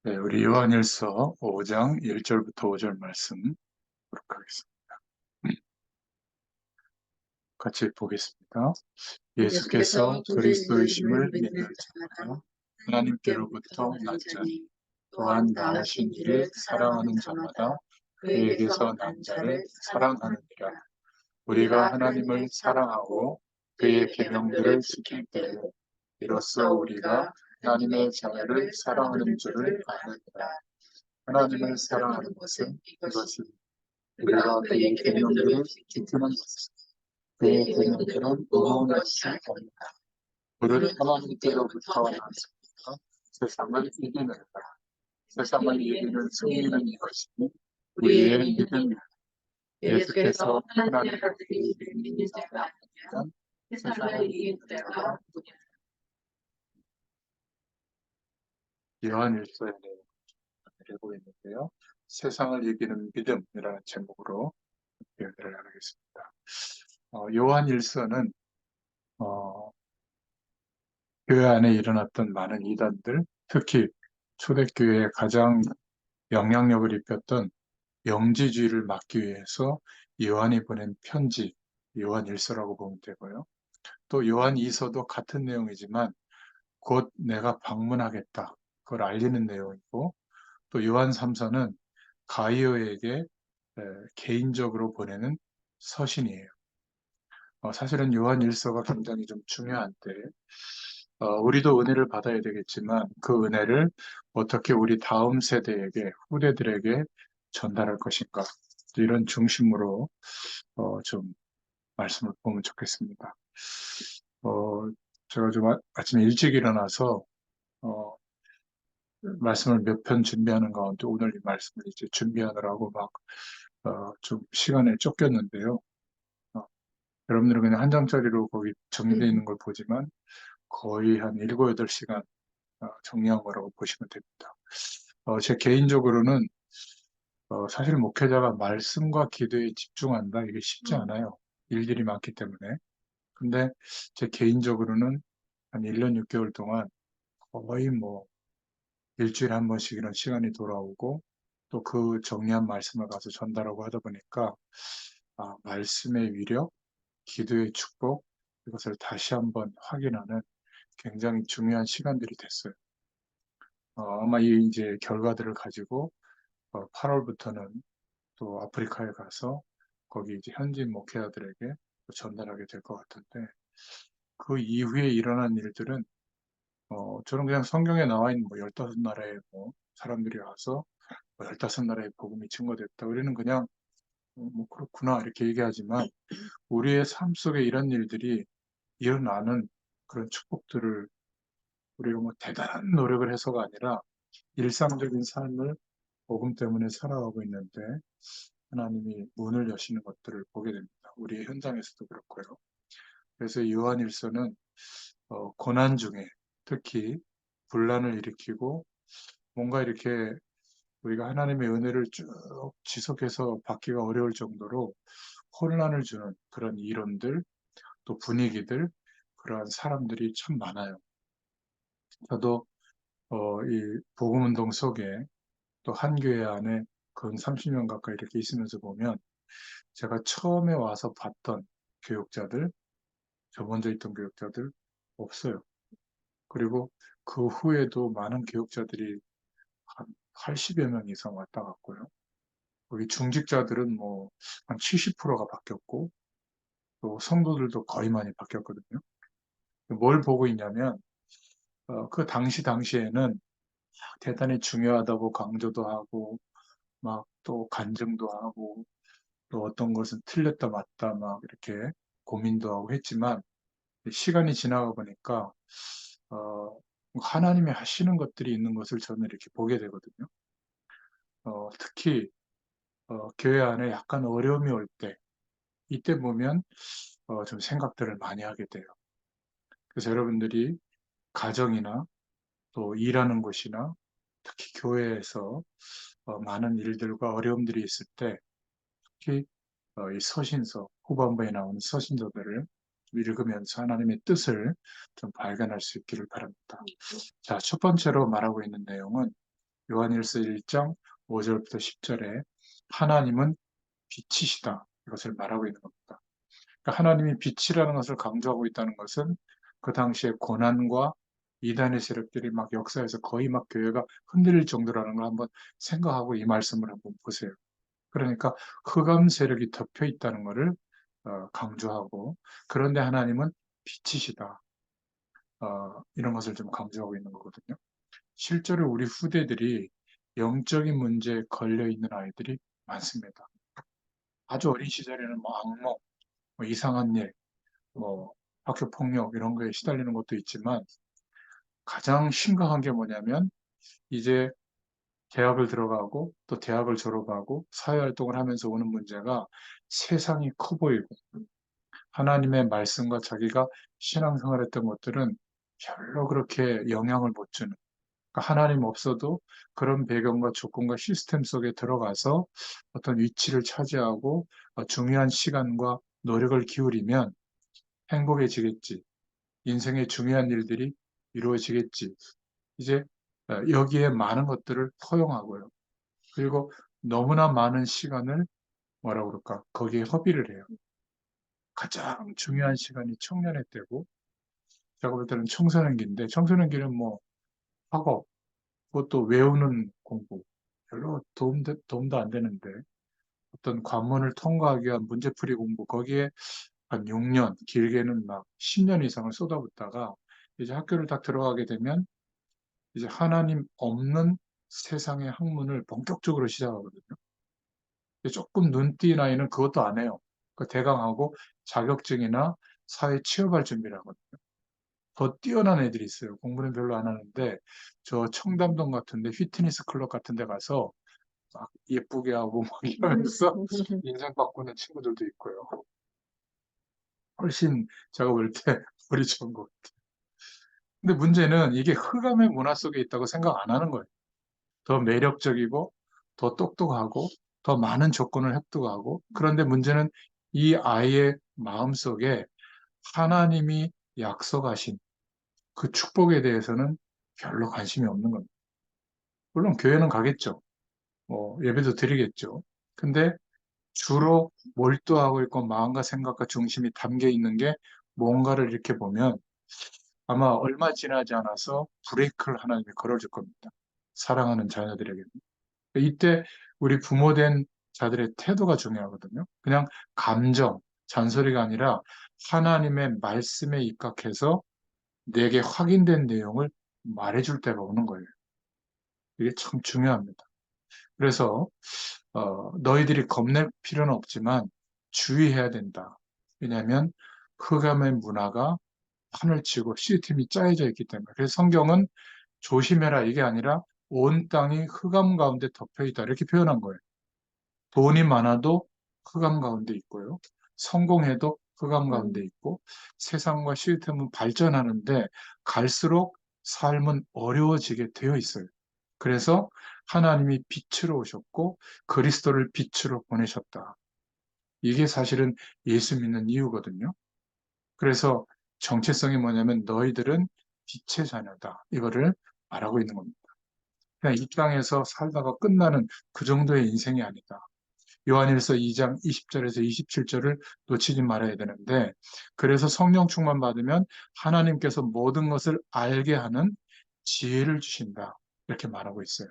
네, 우리 요한일서 5장 1절부터 5절 말씀 보도록 하겠습니다. 같이 보겠습니다. 예수께서 그리스도이심을 믿는 자마다 하나님께로부터 난 자니 또한 낳으신 이를 사랑하는 자마다 그에게서 난 자를 사랑하느니라. 우리가 하나님을 사랑하고 그의 계명들을 지킬 때에 이로써 우리가 하나님의 자녀를 사랑하는 줄을 아느니라. 하나님을 사랑하는 것은 이것이 우리가 그의 계명들을 지키는 것이다. 그의 계명들은 무거운 것이 아니다. 그를 하나님께로부터 나서 세상을 이기느라. 세상을 이기는 승리는 이것이 우리의 믿음이다. 예수께서 하나님의 아들이 믿는 자가 아니면 세상을 이기는 자가 누구냐. 요한일서의 내용을 드리고 있는데요. 세상을 이기는 믿음이라는 제목으로 얘기를 나누겠습니다. 요한일서는 교회 안에 일어났던 많은 이단들, 특히 초대교회에 가장 영향력을 입혔던 영지주의를 막기 위해서 요한이 보낸 편지, 요한일서라고 보면 되고요. 또 요한이서도 같은 내용이지만 곧 내가 방문하겠다, 그걸 알리는 내용이고, 또 요한3서는 가이오에게 개인적으로 보내는 서신이에요. 사실은 요한일서가 굉장히 좀 중요한데, 우리도 은혜를 받아야 되겠지만 그 은혜를 어떻게 우리 다음 세대에게, 후대들에게 전달할 것인가. 이런 중심으로 좀 말씀을 보면 좋겠습니다. 어, 제가 좀 아침에 일찍 일어나서 말씀을 몇 편 준비하는 가운데 오늘 이 말씀을 이제 준비하느라고 막 좀 시간에 쫓겼는데요. 어, 여러분들은 그냥 한 장짜리로 거기 정리되어 있는 걸 보지만 거의 한 7, 8시간 정리한 거라고 보시면 됩니다. 제 개인적으로는 사실 목회자가 말씀과 기도에 집중한다. 이게 쉽지 않아요. 일들이 많기 때문에. 근데 제 개인적으로는 한 1년 6개월 동안 거의 뭐 일주일에 한 번씩 이런 시간이 돌아오고 또 그 정리한 말씀을 가서 전달하고 하다 보니까 말씀의 위력, 기도의 축복, 이것을 다시 한번 확인하는 굉장히 중요한 시간들이 됐어요. 아마 이 이제 결과들을 가지고 8월부터는 또 아프리카에 가서 거기 이제 현지인 목회자들에게 전달하게 될 것 같은데 그 이후에 일어난 일들은 저는 그냥 성경에 나와 있는 뭐 15나라의 뭐 사람들이 와서 뭐 15나라의 복음이 증거됐다. 우리는 그냥 뭐 그렇구나 이렇게 얘기하지만 우리의 삶 속에 이런 일들이 일어나는 그런 축복들을 우리가 뭐 대단한 노력을 해서가 아니라 일상적인 삶을 복음 때문에 살아가고 있는데 하나님이 문을 여시는 것들을 보게 됩니다. 우리의 현장에서도 그렇고요. 그래서 요한일서는 고난 중에 특히 분란을 일으키고 뭔가 이렇게 우리가 하나님의 은혜를 쭉 지속해서 받기가 어려울 정도로 혼란을 주는 그런 이론들, 또 분위기들, 그러한 사람들이 참 많아요. 저도 이 복음운동 속에 또 한 교회 안에 근 30년 가까이 이렇게 있으면서 보면 제가 처음에 와서 봤던 교육자들, 저 먼저 있던 교육자들 없어요. 그리고 그 후에도 많은 교육자들이 한 80여 명 이상 왔다 갔고요. 거기 중직자들은 뭐 한 70%가 바뀌었고 또 성도들도 거의 많이 바뀌었거든요. 뭘 보고 있냐면 그 당시에는 대단히 중요하다고 강조도 하고 막 또 간증도 하고 또 어떤 것은 틀렸다 맞다 막 이렇게 고민도 하고 했지만 시간이 지나가 보니까 어, 하나님이 하시는 것들이 있는 것을 저는 이렇게 보게 되거든요. 특히 교회 안에 약간 어려움이 올 때, 이때 보면 좀 생각들을 많이 하게 돼요. 그래서 여러분들이 가정이나 또 일하는 곳이나 특히 교회에서 많은 일들과 어려움들이 있을 때 특히 이 서신서, 후반부에 나오는 서신서들을 좀 읽으면서 하나님의 뜻을 좀 발견할 수 있기를 바랍니다. 자, 첫 번째로 말하고 있는 내용은 요한일서 1장 5절부터 10절에 하나님은 빛이시다. 이것을 말하고 있는 겁니다. 그러니까 하나님이 빛이라는 것을 강조하고 있다는 것은 그 당시에 고난과 이단의 세력들이 막 역사에서 거의 막 교회가 흔들릴 정도라는 걸 한번 생각하고 이 말씀을 한번 보세요. 그러니까 흑암 세력이 덮여 있다는 것을 강조하고, 그런데 하나님은 빛이시다. 이런 것을 좀 강조하고 있는 거거든요. 실제로 우리 후대들이 영적인 문제에 걸려 있는 아이들이 많습니다. 아주 어린 시절에는 뭐 악몽, 뭐 이상한 일, 뭐 학교 폭력 이런 거에 시달리는 것도 있지만, 가장 심각한 게 뭐냐면 이제 대학을 들어가고 또 대학을 졸업하고 사회활동을 하면서 오는 문제가 세상이 커 보이고 하나님의 말씀과 자기가 신앙생활했던 것들은 별로 그렇게 영향을 못 주는, 그러니까 하나님 없어도 그런 배경과 조건과 시스템 속에 들어가서 어떤 위치를 차지하고 중요한 시간과 노력을 기울이면 행복해지겠지. 인생의 중요한 일들이 이루어지겠지. 이제 여기에 많은 것들을 허용하고요. 그리고 너무나 많은 시간을 뭐라 그럴까? 거기에 허비를 해요. 가장 중요한 시간이 청년의 때고, 제가 볼 때는 청소년기인데, 청소년기는 뭐 학업, 그것도 외우는 공부, 별로 도움도 안 되는데, 어떤 관문을 통과하기 위한 문제풀이 공부, 거기에 한 6년, 길게는 막 10년 이상을 쏟아붓다가, 이제 학교를 딱 들어가게 되면, 이제 하나님 없는 세상의 학문을 본격적으로 시작하거든요. 조금 눈띄 나이는 그것도 안 해요. 그 대강하고 자격증이나 사회 취업할 준비를 하거든요. 더 뛰어난 애들이 있어요. 공부는 별로 안 하는데 저 청담동 같은데 피트니스 클럽 같은 데 가서 막 예쁘게 하고 막 이러면서 인생 바꾸는 친구들도 있고요. 훨씬 제가 볼 때 머리 좋은 것 같아요. 근데 문제는 이게 흑암의 문화 속에 있다고 생각 안 하는 거예요. 더 매력적이고 더 똑똑하고 더 많은 조건을 획득하고, 그런데 문제는 이 아이의 마음속에 하나님이 약속하신 그 축복에 대해서는 별로 관심이 없는 겁니다. 물론 교회는 가겠죠. 뭐 예배도 드리겠죠. 근데 주로 몰두하고 있고 마음과 생각과 중심이 담겨 있는 게 뭔가를 이렇게 보면 아마 얼마 지나지 않아서 브레이크를 하나님이 걸어줄 겁니다. 사랑하는 자녀들에게. 이때 우리 부모된 자들의 태도가 중요하거든요. 그냥 감정, 잔소리가 아니라 하나님의 말씀에 입각해서 내게 확인된 내용을 말해줄 때가 오는 거예요. 이게 참 중요합니다. 그래서 너희들이 겁낼 필요는 없지만 주의해야 된다. 왜냐하면 흑암의 문화가 판을 치고 시스템이 짜여져 있기 때문에. 그래서 성경은 조심해라 이게 아니라 온 땅이 흑암 가운데 덮여 있다 이렇게 표현한 거예요. 돈이 많아도 흑암 가운데 있고요. 성공해도 흑암 가운데 있고, 세상과 시스템은 발전하는데 갈수록 삶은 어려워지게 되어 있어요. 그래서 하나님이 빛으로 오셨고 그리스도를 빛으로 보내셨다. 이게 사실은 예수 믿는 이유거든요. 그래서 정체성이 뭐냐면 너희들은 빛의 자녀다. 이거를 말하고 있는 겁니다. 그냥 이 땅에서 살다가 끝나는 그 정도의 인생이 아니다. 요한일서 2장 20절에서 27절을 놓치지 말아야 되는데, 그래서 성령 충만 받으면 하나님께서 모든 것을 알게 하는 지혜를 주신다. 이렇게 말하고 있어요.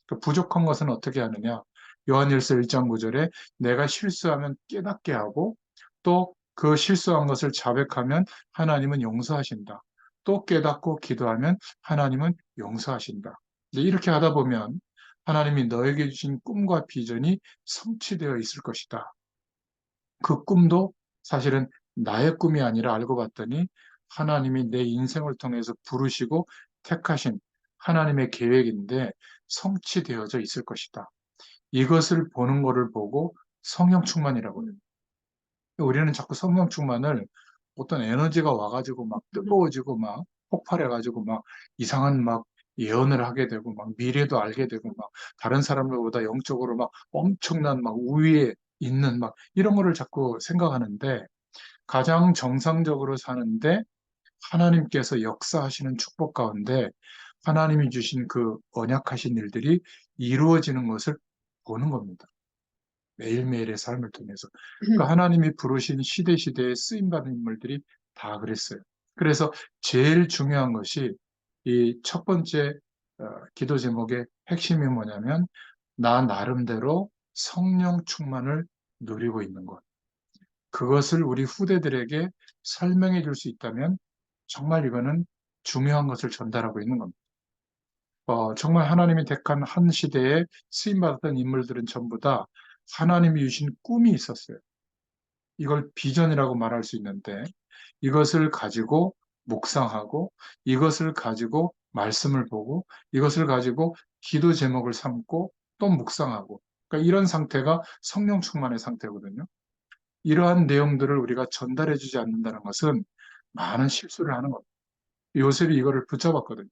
그 부족한 것은 어떻게 하느냐? 요한일서 1장 9절에 내가 실수하면 깨닫게 하고 또 그 실수한 것을 자백하면 하나님은 용서하신다. 또 깨닫고 기도하면 하나님은 용서하신다. 이렇게 하다 보면 하나님이 너에게 주신 꿈과 비전이 성취되어 있을 것이다. 그 꿈도 사실은 나의 꿈이 아니라 알고 봤더니 하나님이 내 인생을 통해서 부르시고 택하신 하나님의 계획인데 성취되어져 있을 것이다. 이것을 보는 것을 보고 성령 충만이라고 해요. 우리는 자꾸 성령 충만을 어떤 에너지가 와가지고 막 뜨거워지고 막 폭발해가지고 막 이상한 막 예언을 하게 되고 막 미래도 알게 되고 막 다른 사람들보다 영적으로 막 엄청난 막 우위에 있는 막 이런 거를 자꾸 생각하는데, 가장 정상적으로 사는데 하나님께서 역사하시는 축복 가운데 하나님이 주신 그 언약하신 일들이 이루어지는 것을 보는 겁니다. 매일매일의 삶을 통해서. 그러니까 하나님이 부르신 시대시대에 쓰임받은 인물들이 다 그랬어요. 그래서 제일 중요한 것이 이 첫 번째 기도 제목의 핵심이 뭐냐면 나 나름대로 성령 충만을 누리고 있는 것. 그것을 우리 후대들에게 설명해 줄 수 있다면 정말 이거는 중요한 것을 전달하고 있는 겁니다. 정말 하나님이 택한 한 시대에 쓰임받았던 인물들은 전부 다 하나님이 주신 꿈이 있었어요. 이걸 비전이라고 말할 수 있는데 이것을 가지고 묵상하고 이것을 가지고 말씀을 보고 이것을 가지고 기도 제목을 삼고 또 묵상하고 그러니까 이런 상태가 성령 충만의 상태거든요. 이러한 내용들을 우리가 전달해 주지 않는다는 것은 많은 실수를 하는 겁니다. 요셉이 이거를 붙잡았거든요.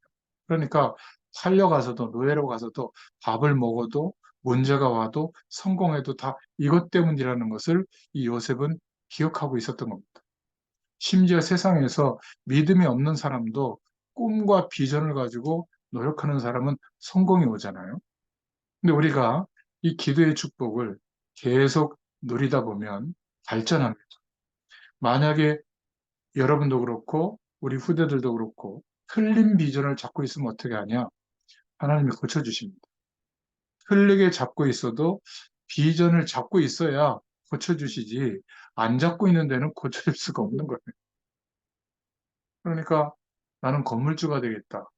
그러니까 살려가서도 노예로 가서도 밥을 먹어도 문제가 와도 성공해도 다 이것 때문이라는 것을 이 요셉은 기억하고 있었던 겁니다. 심지어 세상에서 믿음이 없는 사람도 꿈과 비전을 가지고 노력하는 사람은 성공이 오잖아요. 근데 우리가 이 기도의 축복을 계속 누리다 보면 발전합니다. 만약에 여러분도 그렇고 우리 후대들도 그렇고 틀린 비전을 잡고 있으면 어떻게 하냐? 하나님이 고쳐주십니다. 틀리게 잡고 있어도 비전을 잡고 있어야 고쳐주시지 안 잡고 있는 데는 고쳐줄 수가 없는 거예요. 그러니까 나는 건물주가 되겠다.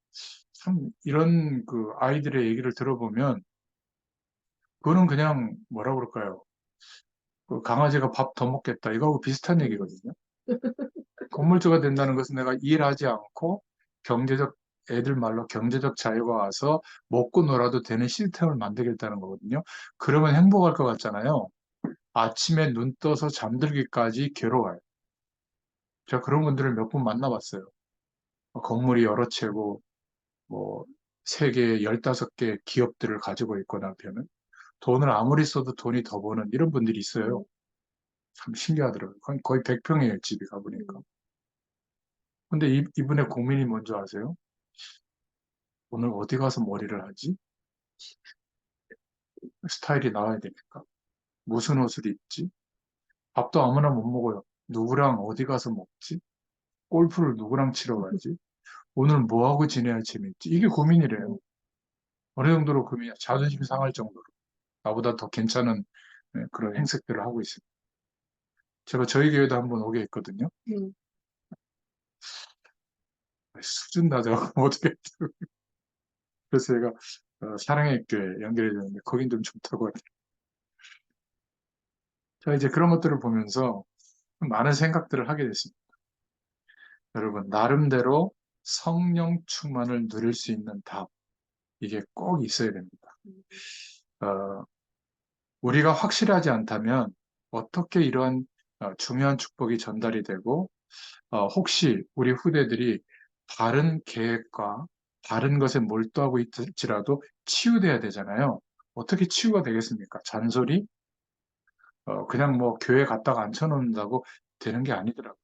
참 이런 그 아이들의 얘기를 들어보면 그거는 그냥 뭐라 그럴까요? 그 강아지가 밥 더 먹겠다. 이거하고 비슷한 얘기거든요. 건물주가 된다는 것은 내가 일하지 않고 경제적 애들 말로 경제적 자유가 와서 먹고 놀아도 되는 시스템을 만들겠다는 거거든요. 그러면 행복할 것 같잖아요. 아침에 눈 떠서 잠들기까지 괴로워요. 제가 그런 분들을 몇 분 만나봤어요. 건물이 여러 채고 뭐 세계 15개 기업들을 가지고 있고 남편은 돈을 아무리 써도 돈이 더 버는 이런 분들이 있어요. 참 신기하더라고요. 거의 100평이에요, 집이 가보니까. 근데 이분의 고민이 뭔지 아세요? 오늘 어디 가서 머리를 하지? 스타일이 나와야 되니까. 무슨 옷을 입지? 밥도 아무나 못 먹어요. 누구랑 어디 가서 먹지? 골프를 누구랑 치러 가지? 오늘 뭐 하고 지내야 재밌지? 이게 고민이래요. 어느 정도로 고민이야. 자존심 상할 정도로. 나보다 더 괜찮은 그런 행색들을 하고 있습니다. 제가 저희 교회도 한번 오게 했거든요. 수준 낮아서 어떻게. 그래서 제가 사랑의 교회 연결해 줬는데 거긴 좀 좋다고 하더라고요. 자, 이제 그런 것들을 보면서 많은 생각들을 하게 됐습니다. 여러분, 나름대로 성령 충만을 누릴 수 있는 답, 이게 꼭 있어야 됩니다. 어, 우리가 확실하지 않다면 어떻게 이러한 중요한 축복이 전달이 되고, 혹시 우리 후대들이 다른 계획과 다른 것에 몰두하고 있을지라도 치유돼야 되잖아요. 어떻게 치유가 되겠습니까? 잔소리? 그냥 뭐 교회 갔다가 앉혀놓는다고 되는 게 아니더라고요.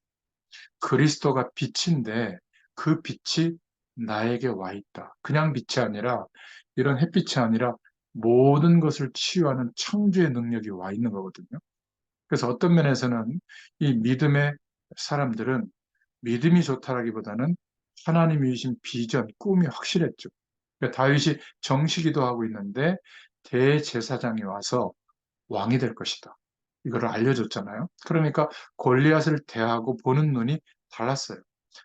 그리스도가 빛인데 그 빛이 나에게 와 있다. 그냥 빛이 아니라 이런 햇빛이 아니라 모든 것을 치유하는 창조의 능력이 와 있는 거거든요. 그래서 어떤 면에서는 이 믿음의 사람들은 믿음이 좋다라기보다는 하나님이 주신 비전, 꿈이 확실했죠. 그러니까 다윗이 정시기도 하고 있는데 대제사장이 와서 왕이 될 것이다. 이거를 알려줬잖아요. 그러니까 골리앗을 대하고 보는 눈이 달랐어요.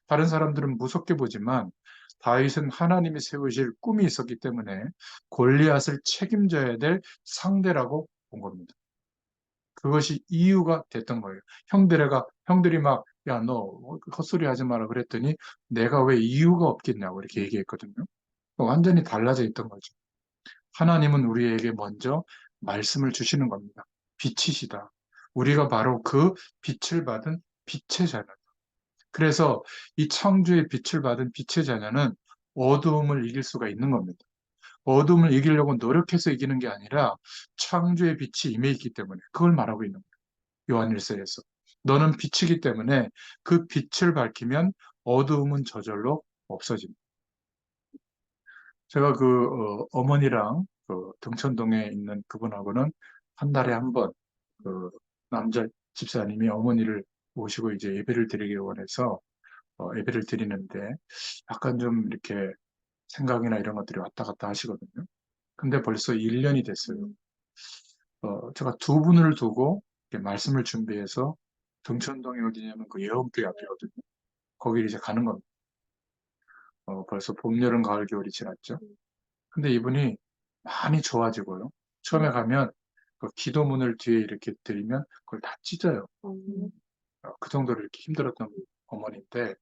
다른 사람들은 무섭게 보지만 다윗은 하나님이 세우실 꿈이 있었기 때문에 골리앗을 책임져야 될 상대라고 본 겁니다. 그것이 이유가 됐던 거예요. 형들이 막, 야, 너 헛소리 하지 마라 그랬더니 내가 왜 이유가 없겠냐고 이렇게 얘기했거든요. 완전히 달라져 있던 거죠. 하나님은 우리에게 먼저 말씀을 주시는 겁니다. 빛이시다. 우리가 바로 그 빛을 받은 빛의 자녀다. 그래서 이 창조의 빛을 받은 빛의 자녀는 어두움을 이길 수가 있는 겁니다. 어둠을 이기려고 노력해서 이기는 게 아니라 창조의 빛이 임해 있기 때문에 그걸 말하고 있는 거예요. 요한일서에서. 너는 빛이기 때문에 그 빛을 밝히면 어두움은 저절로 없어집니다. 제가 어머니랑 그 등촌동에 있는 그분하고는 한 달에 한 번, 그 남자 집사님이 어머니를 모시고 이제 예배를 드리기 원해서 예배를 드리는데 약간 좀 이렇게 생각이나 이런 것들이 왔다 갔다 하시거든요. 근데 벌써 1년이 됐어요. 제가 두 분을 두고 이렇게 말씀을 준비해서 등촌동이 어디냐면 그 예원교회 앞이거든요. 거기 이제 가는 겁니다. 벌써 봄, 여름, 가을, 겨울이 지났죠. 근데 이분이 많이 좋아지고요. 처음에 가면 그 기도문을 뒤에 이렇게 드리면 그걸 다 찢어요. 그 정도로 이렇게 힘들었던 어머니인데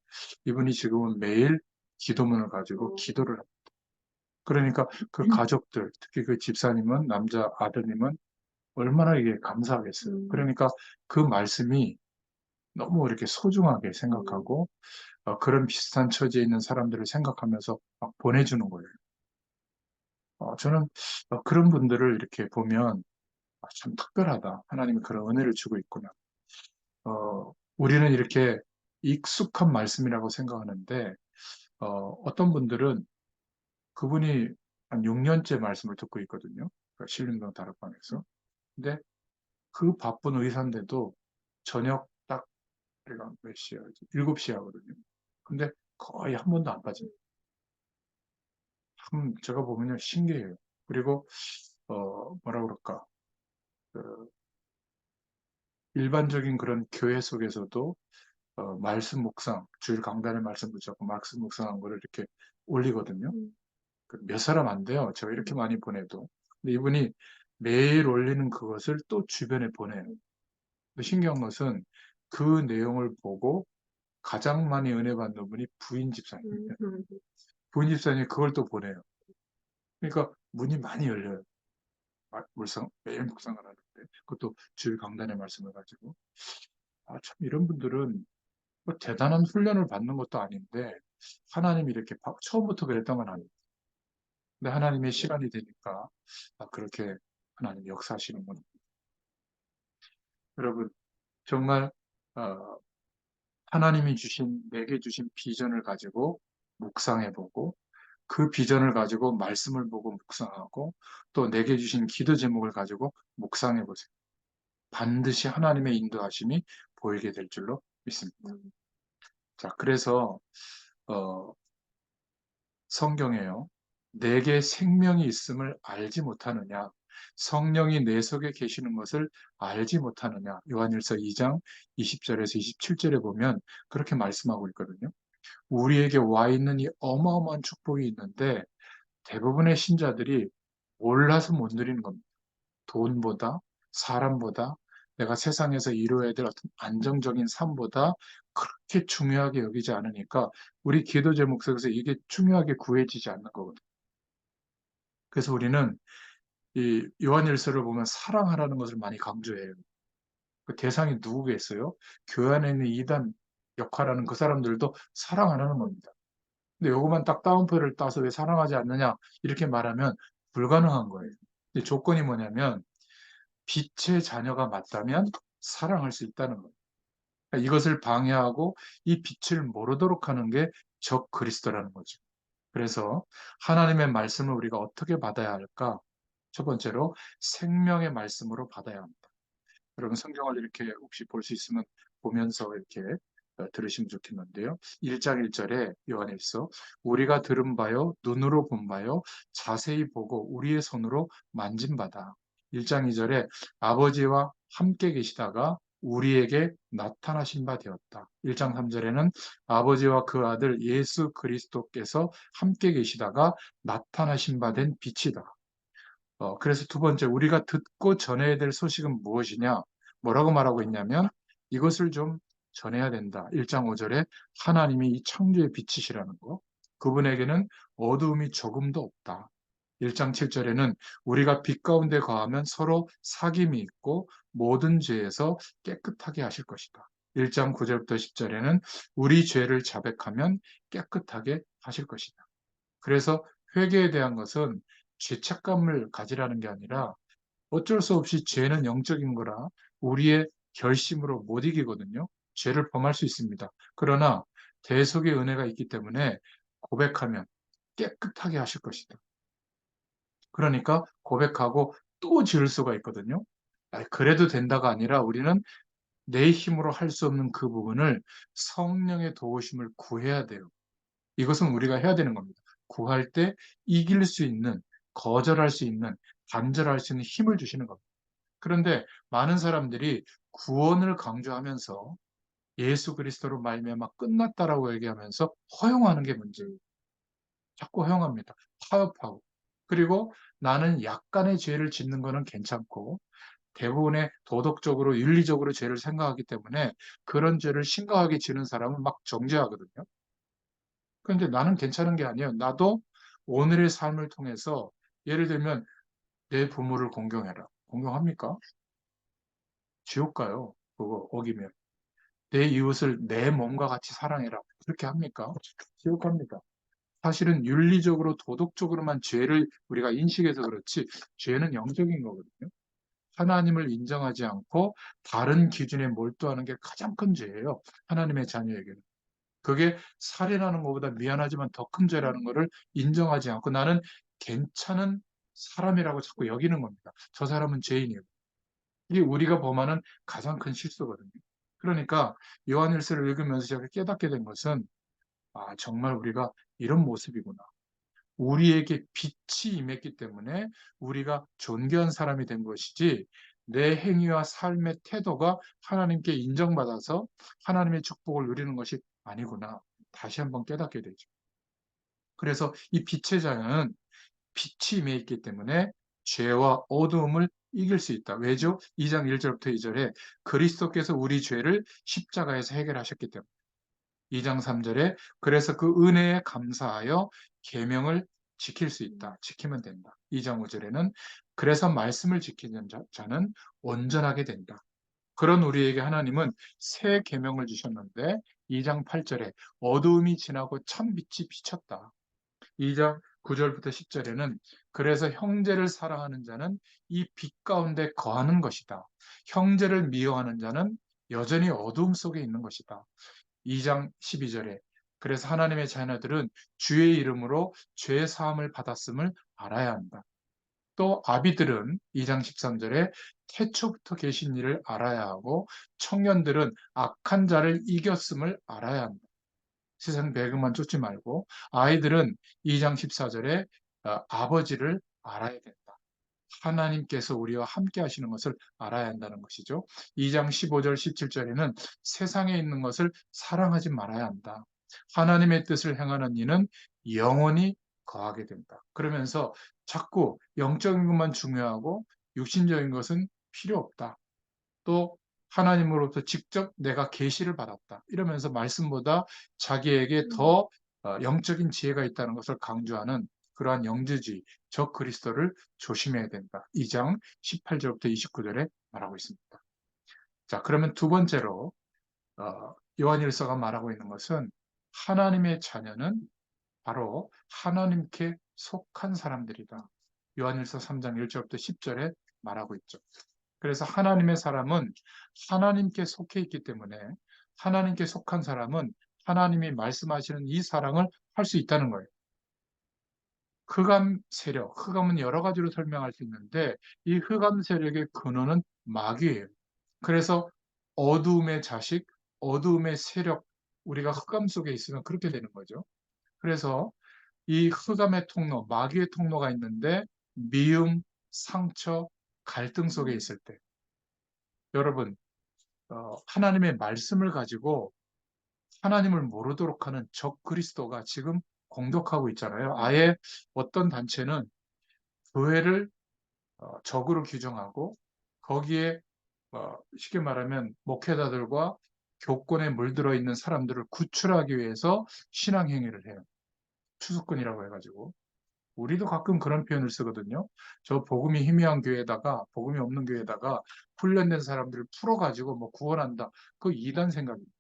이분이 지금은 매일 기도문을 가지고 기도를 합니다. 그러니까 그 가족들, 특히 그 집사님은, 남자 아드님은 얼마나 이게 감사하겠어요. 그러니까 그 말씀이 너무 이렇게 소중하게 생각하고 그런 비슷한 처지에 있는 사람들을 생각하면서 막 보내주는 거예요. 저는 그런 분들을 이렇게 보면 참 특별하다. 하나님이 그런 은혜를 주고 있구나. 우리는 이렇게 익숙한 말씀이라고 생각하는데 어떤 분들은 그분이 한 6년째 말씀을 듣고 있거든요. 그 신림동 다락방에서. 근데 그 바쁜 의사인데도 저녁 딱 우리가 몇 시야? 7시 하거든요. 근데 거의 한 번도 안 빠집니다. 참 제가 보면요 신기해요. 그리고 뭐라 그럴까? 그 일반적인 그런 교회 속에서도 말씀 묵상, 주일 강단의 말씀 붙잡고 말씀 묵상한 거를 이렇게 올리거든요. 몇 사람 안 돼요. 제가 이렇게 많이 보내도. 근데 이분이 매일 올리는 그것을 또 주변에 보내요. 신기한 것은 그 내용을 보고 가장 많이 은혜 받는 분이 부인 집사님입니다. 부인 집사님이 그걸 또 보내요. 그러니까 문이 많이 열려요. 매일 묵상을 하는데 그것도 주일 강단의 말씀을 가지고 참 이런 분들은 뭐 대단한 훈련을 받는 것도 아닌데 하나님이 이렇게 처음부터 그랬던 건 아니에요. 근데 하나님의 시간이 되니까 그렇게 하나님 역사하시는구나. 여러분 정말 어, 하나님이 내게 주신 비전을 가지고 묵상해보고 그 비전을 가지고 말씀을 보고 묵상하고 또 내게 주신 기도 제목을 가지고 묵상해보세요. 반드시 하나님의 인도하심이 보이게 될 줄로 믿습니다. 자, 그래서 어, 성경에요. 내게 생명이 있음을 알지 못하느냐? 성령이 내 속에 계시는 것을 알지 못하느냐? 요한일서 2장 20절에서 27절에 보면 그렇게 말씀하고 있거든요. 우리에게 와 있는 이 어마어마한 축복이 있는데 대부분의 신자들이 몰라서 못 누리는 겁니다. 돈보다, 사람보다, 내가 세상에서 이루어야 될 어떤 안정적인 삶보다 그렇게 중요하게 여기지 않으니까 우리 기도 제목 속에서 이게 중요하게 구해지지 않는 거거든요. 그래서 우리는 이 요한일서를 보면 사랑하라는 것을 많이 강조해요. 그 대상이 누구겠어요? 교회 안에 있는 이단 역할하는 그 사람들도 사랑 안 하는 겁니다. 근데 요것만 딱 따옴표를 따서 왜 사랑하지 않느냐 이렇게 말하면 불가능한 거예요. 근데 조건이 뭐냐면 빛의 자녀가 맞다면 사랑할 수 있다는 거예요. 그러니까 이것을 방해하고 이 빛을 모르도록 하는 게 적 그리스도라는 거죠. 그래서 하나님의 말씀을 우리가 어떻게 받아야 할까? 첫 번째로 생명의 말씀으로 받아야 합니다. 여러분 성경을 이렇게 혹시 볼 수 있으면 보면서 이렇게 들으시면 좋겠는데요. 1장 1절에 요한일서 우리가 들은 바요 눈으로 본 바요 자세히 보고 우리의 손으로 만진 바다. 1장 2절에 아버지와 함께 계시다가 우리에게 나타나신 바 되었다. 1장 3절에는 아버지와 그 아들 예수 그리스도께서 함께 계시다가 나타나신 바 된 빛이다. 그래서 두 번째, 우리가 듣고 전해야 될 소식은 무엇이냐? 뭐라고 말하고 있냐면 이것을 좀 전해야 된다. 1장 5절에 하나님이 이 창조의 빛이시라는 거. 그분에게는 어두움이 조금도 없다. 1장 7절에는 우리가 빛 가운데 거하면 서로 사귐이 있고 모든 죄에서 깨끗하게 하실 것이다. 1장 9절부터 10절에는 우리 죄를 자백하면 깨끗하게 하실 것이다. 그래서 회개에 대한 것은 죄책감을 가지라는 게 아니라 어쩔 수 없이 죄는 영적인 거라 우리의 결심으로 못 이기거든요. 죄를 범할 수 있습니다. 그러나 대속의 은혜가 있기 때문에 고백하면 깨끗하게 하실 것이다. 그러니까 고백하고 또 지을 수가 있거든요. 그래도 된다가 아니라 우리는 내 힘으로 할 수 없는 그 부분을 성령의 도우심을 구해야 돼요. 이것은 우리가 해야 되는 겁니다. 구할 때 이길 수 있는, 거절할 수 있는, 단절할 수 있는 힘을 주시는 겁니다. 그런데 많은 사람들이 구원을 강조하면서 예수 그리스도로 말미암아 끝났다라고 얘기하면서 허용하는 게 문제예요. 자꾸 허용합니다. 타협하고. 그리고 나는 약간의 죄를 짓는 거는 괜찮고 대부분의 도덕적으로 윤리적으로 죄를 생각하기 때문에 그런 죄를 심각하게 지는 사람은 막 정죄하거든요. 그런데 나는 괜찮은 게 아니에요. 나도 오늘의 삶을 통해서 예를 들면 내 부모를 공경해라. 공경합니까? 지옥 가요. 그거 어기면. 내 이웃을 내 몸과 같이 사랑해라. 그렇게 합니까? 지옥 갑니다. 사실은 윤리적으로 도덕적으로만 죄를 우리가 인식해서 그렇지 죄는 영적인 거거든요. 하나님을 인정하지 않고 다른 기준에 몰두하는 게 가장 큰 죄예요. 하나님의 자녀에게는. 그게 살인하는 것보다 미안하지만 더 큰 죄라는 것을 인정하지 않고 나는 괜찮은 사람이라고 자꾸 여기는 겁니다. 저 사람은 죄인이에요. 이게 우리가 범하는 가장 큰 실수거든요. 그러니까 요한일서를 읽으면서 제가 깨닫게 된 것은 정말 우리가 이런 모습이구나. 우리에게 빛이 임했기 때문에 우리가 존귀한 사람이 된 것이지 내 행위와 삶의 태도가 하나님께 인정받아서 하나님의 축복을 누리는 것이 아니구나. 다시 한번 깨닫게 되죠. 그래서 이 빛의 자녀는 빛이 임해 있기 때문에 죄와 어두움을 이길 수 있다. 왜죠? 2장 1절부터 2절에 그리스도께서 우리 죄를 십자가에서 해결하셨기 때문에 2장 3절에 그래서 그 은혜에 감사하여 계명을 지킬 수 있다. 지키면 된다. 2장 5절에는 그래서 말씀을 지키는 자는 온전하게 된다. 그런 우리에게 하나님은 새 계명을 주셨는데 2장 8절에 어두움이 지나고 참 빛이 비쳤다. 2장 9절부터 10절에는 그래서 형제를 사랑하는 자는 이 빛 가운데 거하는 것이다. 형제를 미워하는 자는 여전히 어두움 속에 있는 것이다. 2장 12절에 그래서 하나님의 자녀들은 주의 이름으로 죄 사함을 받았음을 알아야 한다. 또 아비들은 2장 13절에 태초부터 계신 일을 알아야 하고 청년들은 악한 자를 이겼음을 알아야 한다. 세상 배경만 쫓지 말고 아이들은 2장 14절에 아버지를 알아야 된다. 하나님께서 우리와 함께 하시는 것을 알아야 한다는 것이죠. 2장 15절 17절에는 세상에 있는 것을 사랑하지 말아야 한다. 하나님의 뜻을 행하는 이는 영원히 거하게 된다. 그러면서 자꾸 영적인 것만 중요하고 육신적인 것은 필요 없다. 또 하나님으로부터 직접 내가 계시를 받았다. 이러면서 말씀보다 자기에게 더 영적인 지혜가 있다는 것을 강조하는 그러한 영지주의, 적 그리스도를 조심해야 된다. 2장 18절부터 29절에 말하고 있습니다. 자, 그러면 두 번째로 요한일서가 말하고 있는 것은 하나님의 자녀는 바로 하나님께 속한 사람들이다. 요한일서 3장 1절부터 10절에 말하고 있죠. 그래서 하나님의 사람은 하나님께 속해 있기 때문에 하나님께 속한 사람은 하나님이 말씀하시는 이 사랑을 할 수 있다는 거예요. 흑암 세력, 흑암은 여러 가지로 설명할 수 있는데 이 흑암 세력의 근원은 마귀예요. 그래서 어두움의 자식, 어두움의 세력, 우리가 흑암 속에 있으면 그렇게 되는 거죠. 그래서 이 흑암의 통로, 마귀의 통로가 있는데 미움, 상처, 갈등 속에 있을 때 여러분 하나님의 말씀을 가지고 하나님을 모르도록 하는 적 그리스도가 지금 공격하고 있잖아요. 아예 어떤 단체는 교회를 적으로 규정하고 거기에 쉽게 말하면 목회자들과 교권에 물들어 있는 사람들을 구출하기 위해서 신앙 행위를 해요. 추수꾼이라고 해가지고. 우리도 가끔 그런 표현을 쓰거든요. 저 복음이 희미한 교회에다가 복음이 없는 교회에다가 훈련된 사람들을 풀어가지고 뭐 구원한다. 그 이단 생각입니다.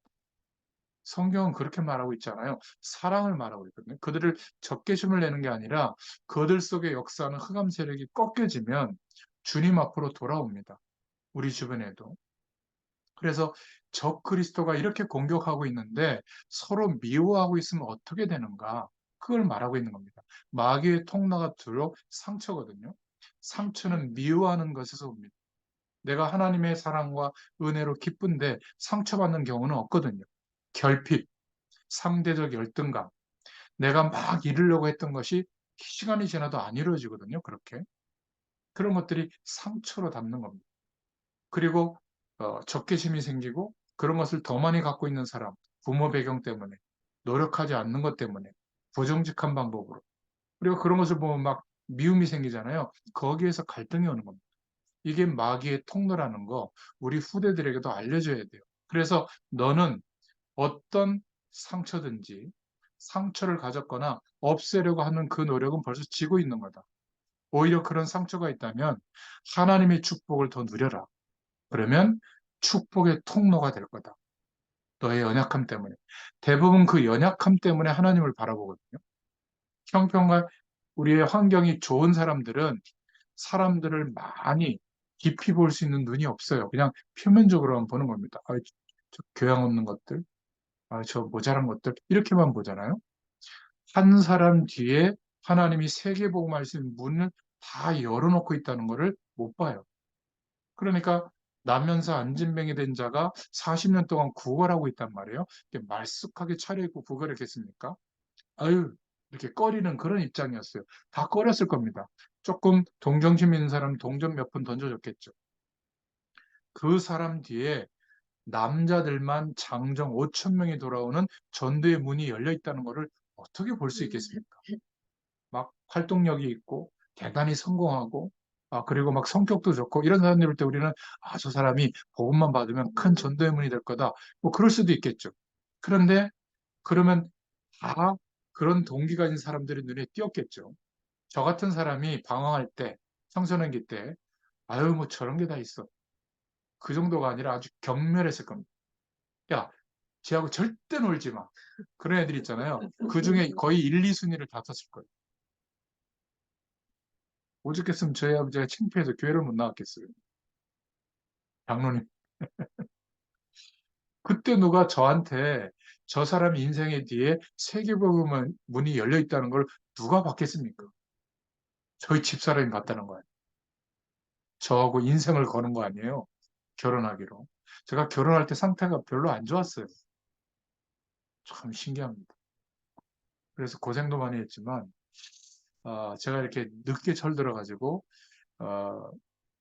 성경은 그렇게 말하고 있잖아요. 사랑을 말하고 있거든요. 그들을 적개심을 내는 게 아니라 그들 속에 역사하는 흑암 세력이 꺾여지면 주님 앞으로 돌아옵니다. 우리 주변에도. 그래서 적 그리스도가 이렇게 공격하고 있는데 서로 미워하고 있으면 어떻게 되는가? 그걸 말하고 있는 겁니다. 마귀의 통로가 주로 상처거든요. 상처는 미워하는 것에서 옵니다. 내가 하나님의 사랑과 은혜로 기쁜데 상처받는 경우는 없거든요. 결핍, 상대적 열등감, 내가 막 이루려고 했던 것이 시간이 지나도 안 이루어지거든요. 그렇게. 그런 것들이 상처로 담는 겁니다. 그리고 적개심이 생기고 그런 것을 더 많이 갖고 있는 사람, 부모 배경 때문에, 노력하지 않는 것 때문에, 부정직한 방법으로. 그리고 그런 것을 보면 막 미움이 생기잖아요. 거기에서 갈등이 오는 겁니다. 이게 마귀의 통로라는 거 우리 후대들에게도 알려줘야 돼요. 그래서 너는 어떤 상처든지 상처를 가졌거나 없애려고 하는 그 노력은 벌써 지고 있는 거다. 오히려 그런 상처가 있다면 하나님의 축복을 더 누려라. 그러면 축복의 통로가 될 거다. 너의 연약함 때문에. 대부분 그 연약함 때문에 하나님을 바라보거든요. 형평과 우리의 환경이 좋은 사람들은 사람들을 많이 깊이 볼 수 있는 눈이 없어요. 그냥 표면적으로만 보는 겁니다. 아, 저 교양 없는 것들, 아, 저 모자란 것들, 이렇게만 보잖아요. 한 사람 뒤에 하나님이 세계복 말씀 문을 다 열어놓고 있다는 것을 못 봐요. 그러니까 나면서 안진뱅이 된 자가 40년 동안 구걸하고 있단 말이에요. 말쑥하게 차려입고 구걸했겠습니까? 아유, 이렇게 꺼리는 그런 입장이었어요. 다 꺼렸을 겁니다. 조금 동정심 있는 사람 동전 몇 푼 던져줬겠죠. 그 사람 뒤에 남자들만 장정 5천 명이 돌아오는 전도의 문이 열려 있다는 것을 어떻게 볼 수 있겠습니까? 막 활동력이 있고 대단히 성공하고 그리고 막 성격도 좋고 이런 사람들 볼 때 우리는 저 사람이 복음만 받으면 큰 전도의 문이 될 거다. 뭐 그럴 수도 있겠죠. 그런데 그러면 다 그런 동기 가진 사람들의 눈에 띄었겠죠. 저 같은 사람이 방황할 때, 청소년기 때, 아유, 뭐 저런 게 다 있어. 그 정도가 아니라 아주 경멸했을 겁니다. 야, 쟤하고 절대 놀지 마. 그런 애들 있잖아요. 그 중에 거의 1, 2순위를 다 탔을 거예요. 오죽했으면 저희 아버지가 창피해서 교회를 못 나왔겠어요. 장로님. 그때 누가 저한테 저 사람 인생의 뒤에 세계복음 문이 열려 있다는 걸 누가 봤겠습니까? 저희 집사람이 봤다는 거예요. 저하고 인생을 거는 거 아니에요. 결혼하기로. 제가 결혼할 때 상태가 별로 안 좋았어요. 참 신기합니다. 그래서 고생도 많이 했지만, 제가 이렇게 늦게 철들어가지고, 어,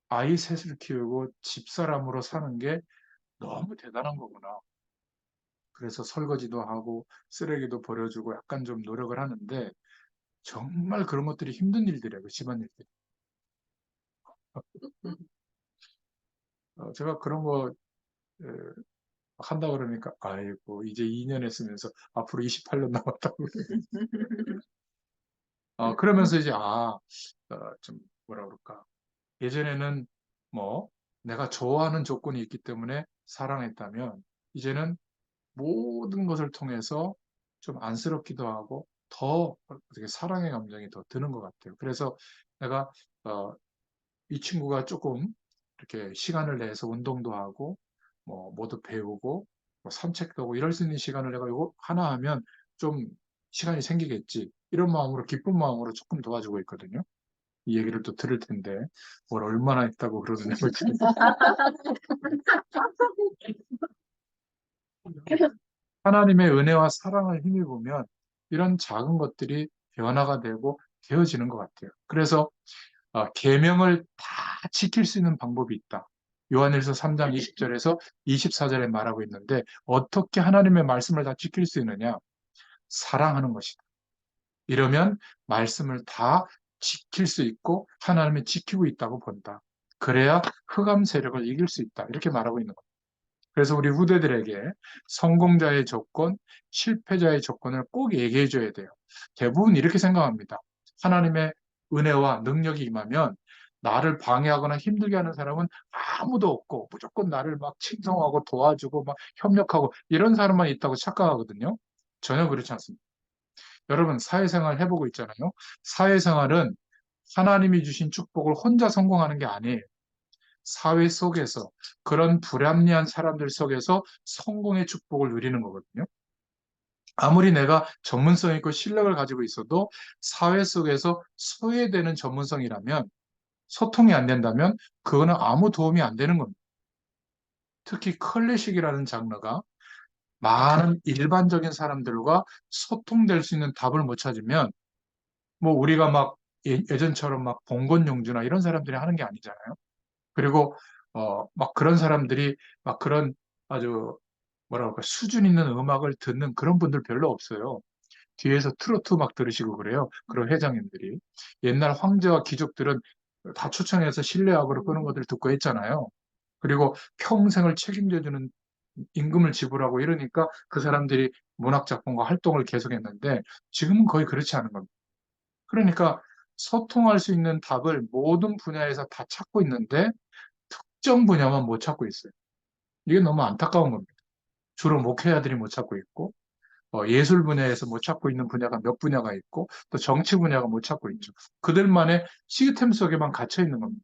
아이 셋을 키우고 집사람으로 사는 게 너무 대단한 거구나. 그래서 설거지도 하고, 쓰레기도 버려주고, 약간 좀 노력을 하는데, 정말 그런 것들이 힘든 일들이에요. 그 집안일들이. 제가 그런 거 에, 한다 그러니까, 아이고, 이제 2년 했으면서 앞으로 28년 남았다고. 그러면서 이제, 좀, 뭐라 그럴까. 예전에는 뭐, 내가 좋아하는 조건이 있기 때문에 사랑했다면, 이제는 모든 것을 통해서 좀 안쓰럽기도 하고, 더 어떻게 사랑의 감정이 더 드는 것 같아요. 그래서 내가, 어, 이 친구가 조금 이렇게 시간을 내서 운동도 하고, 뭐도 배우고, 뭐 산책도 하고, 이럴 수 있는 시간을 내가 이거 하나 하면 좀 시간이 생기겠지. 이런 마음으로, 기쁜 마음으로 조금 도와주고 있거든요. 이 얘기를 또 들을 텐데, 뭘 얼마나 했다고 그러는지. 하나님의 은혜와 사랑을 힘입으면 이런 작은 것들이 변화가 되고 되어지는 것 같아요. 그래서 계명을 다 지킬 수 있는 방법이 있다. 요한일서 3장 20절에서 24절에 말하고 있는데 어떻게 하나님의 말씀을 다 지킬 수 있느냐? 사랑하는 것이다. 이러면 말씀을 다 지킬 수 있고 하나님이 지키고 있다고 본다. 그래야 흑암 세력을 이길 수 있다. 이렇게 말하고 있는 겁니다. 그래서 우리 후대들에게 성공자의 조건, 실패자의 조건을 꼭 얘기해 줘야 돼요. 대부분 이렇게 생각합니다. 하나님의 은혜와 능력이 임하면 나를 방해하거나 힘들게 하는 사람은 아무도 없고 무조건 나를 막 칭송하고 도와주고 막 협력하고 이런 사람만 있다고 착각하거든요. 전혀 그렇지 않습니다. 여러분 사회생활 해보고 있잖아요. 사회생활은 하나님이 주신 축복을 혼자 성공하는 게 아니에요. 사회 속에서 그런 불합리한 사람들 속에서 성공의 축복을 누리는 거거든요. 아무리 내가 전문성 있고 실력을 가지고 있어도 사회 속에서 소외되는 전문성이라면 소통이 안 된다면 그거는 아무 도움이 안 되는 겁니다. 특히 클래식이라는 장르가 많은 일반적인 사람들과 소통될 수 있는 답을 못 찾으면 뭐 우리가 막 예전처럼 막 봉건용주나 이런 사람들이 하는 게 아니잖아요. 그리고 막 그런 사람들이 막 그런 아주 뭐라 그럴까 수준 있는 음악을 듣는 그런 분들 별로 없어요. 뒤에서 트로트 막 들으시고 그래요. 그런 회장님들이. 옛날 황제와 귀족들은 다 초청해서 실내악으로 그런 것들 듣고 했잖아요. 그리고 평생을 책임져주는 임금을 지불하고 이러니까 그 사람들이 문학작품과 활동을 계속했는데 지금은 거의 그렇지 않은 겁니다. 그러니까 소통할 수 있는 답을 모든 분야에서 다 찾고 있는데 특정 분야만 못 찾고 있어요. 이게 너무 안타까운 겁니다. 주로 목회자들이 못 찾고 있고 예술 분야에서 못 찾고 있는 분야가 몇 분야가 있고 또 정치 분야가 못 찾고 있죠. 그들만의 시스템 속에만 갇혀 있는 겁니다.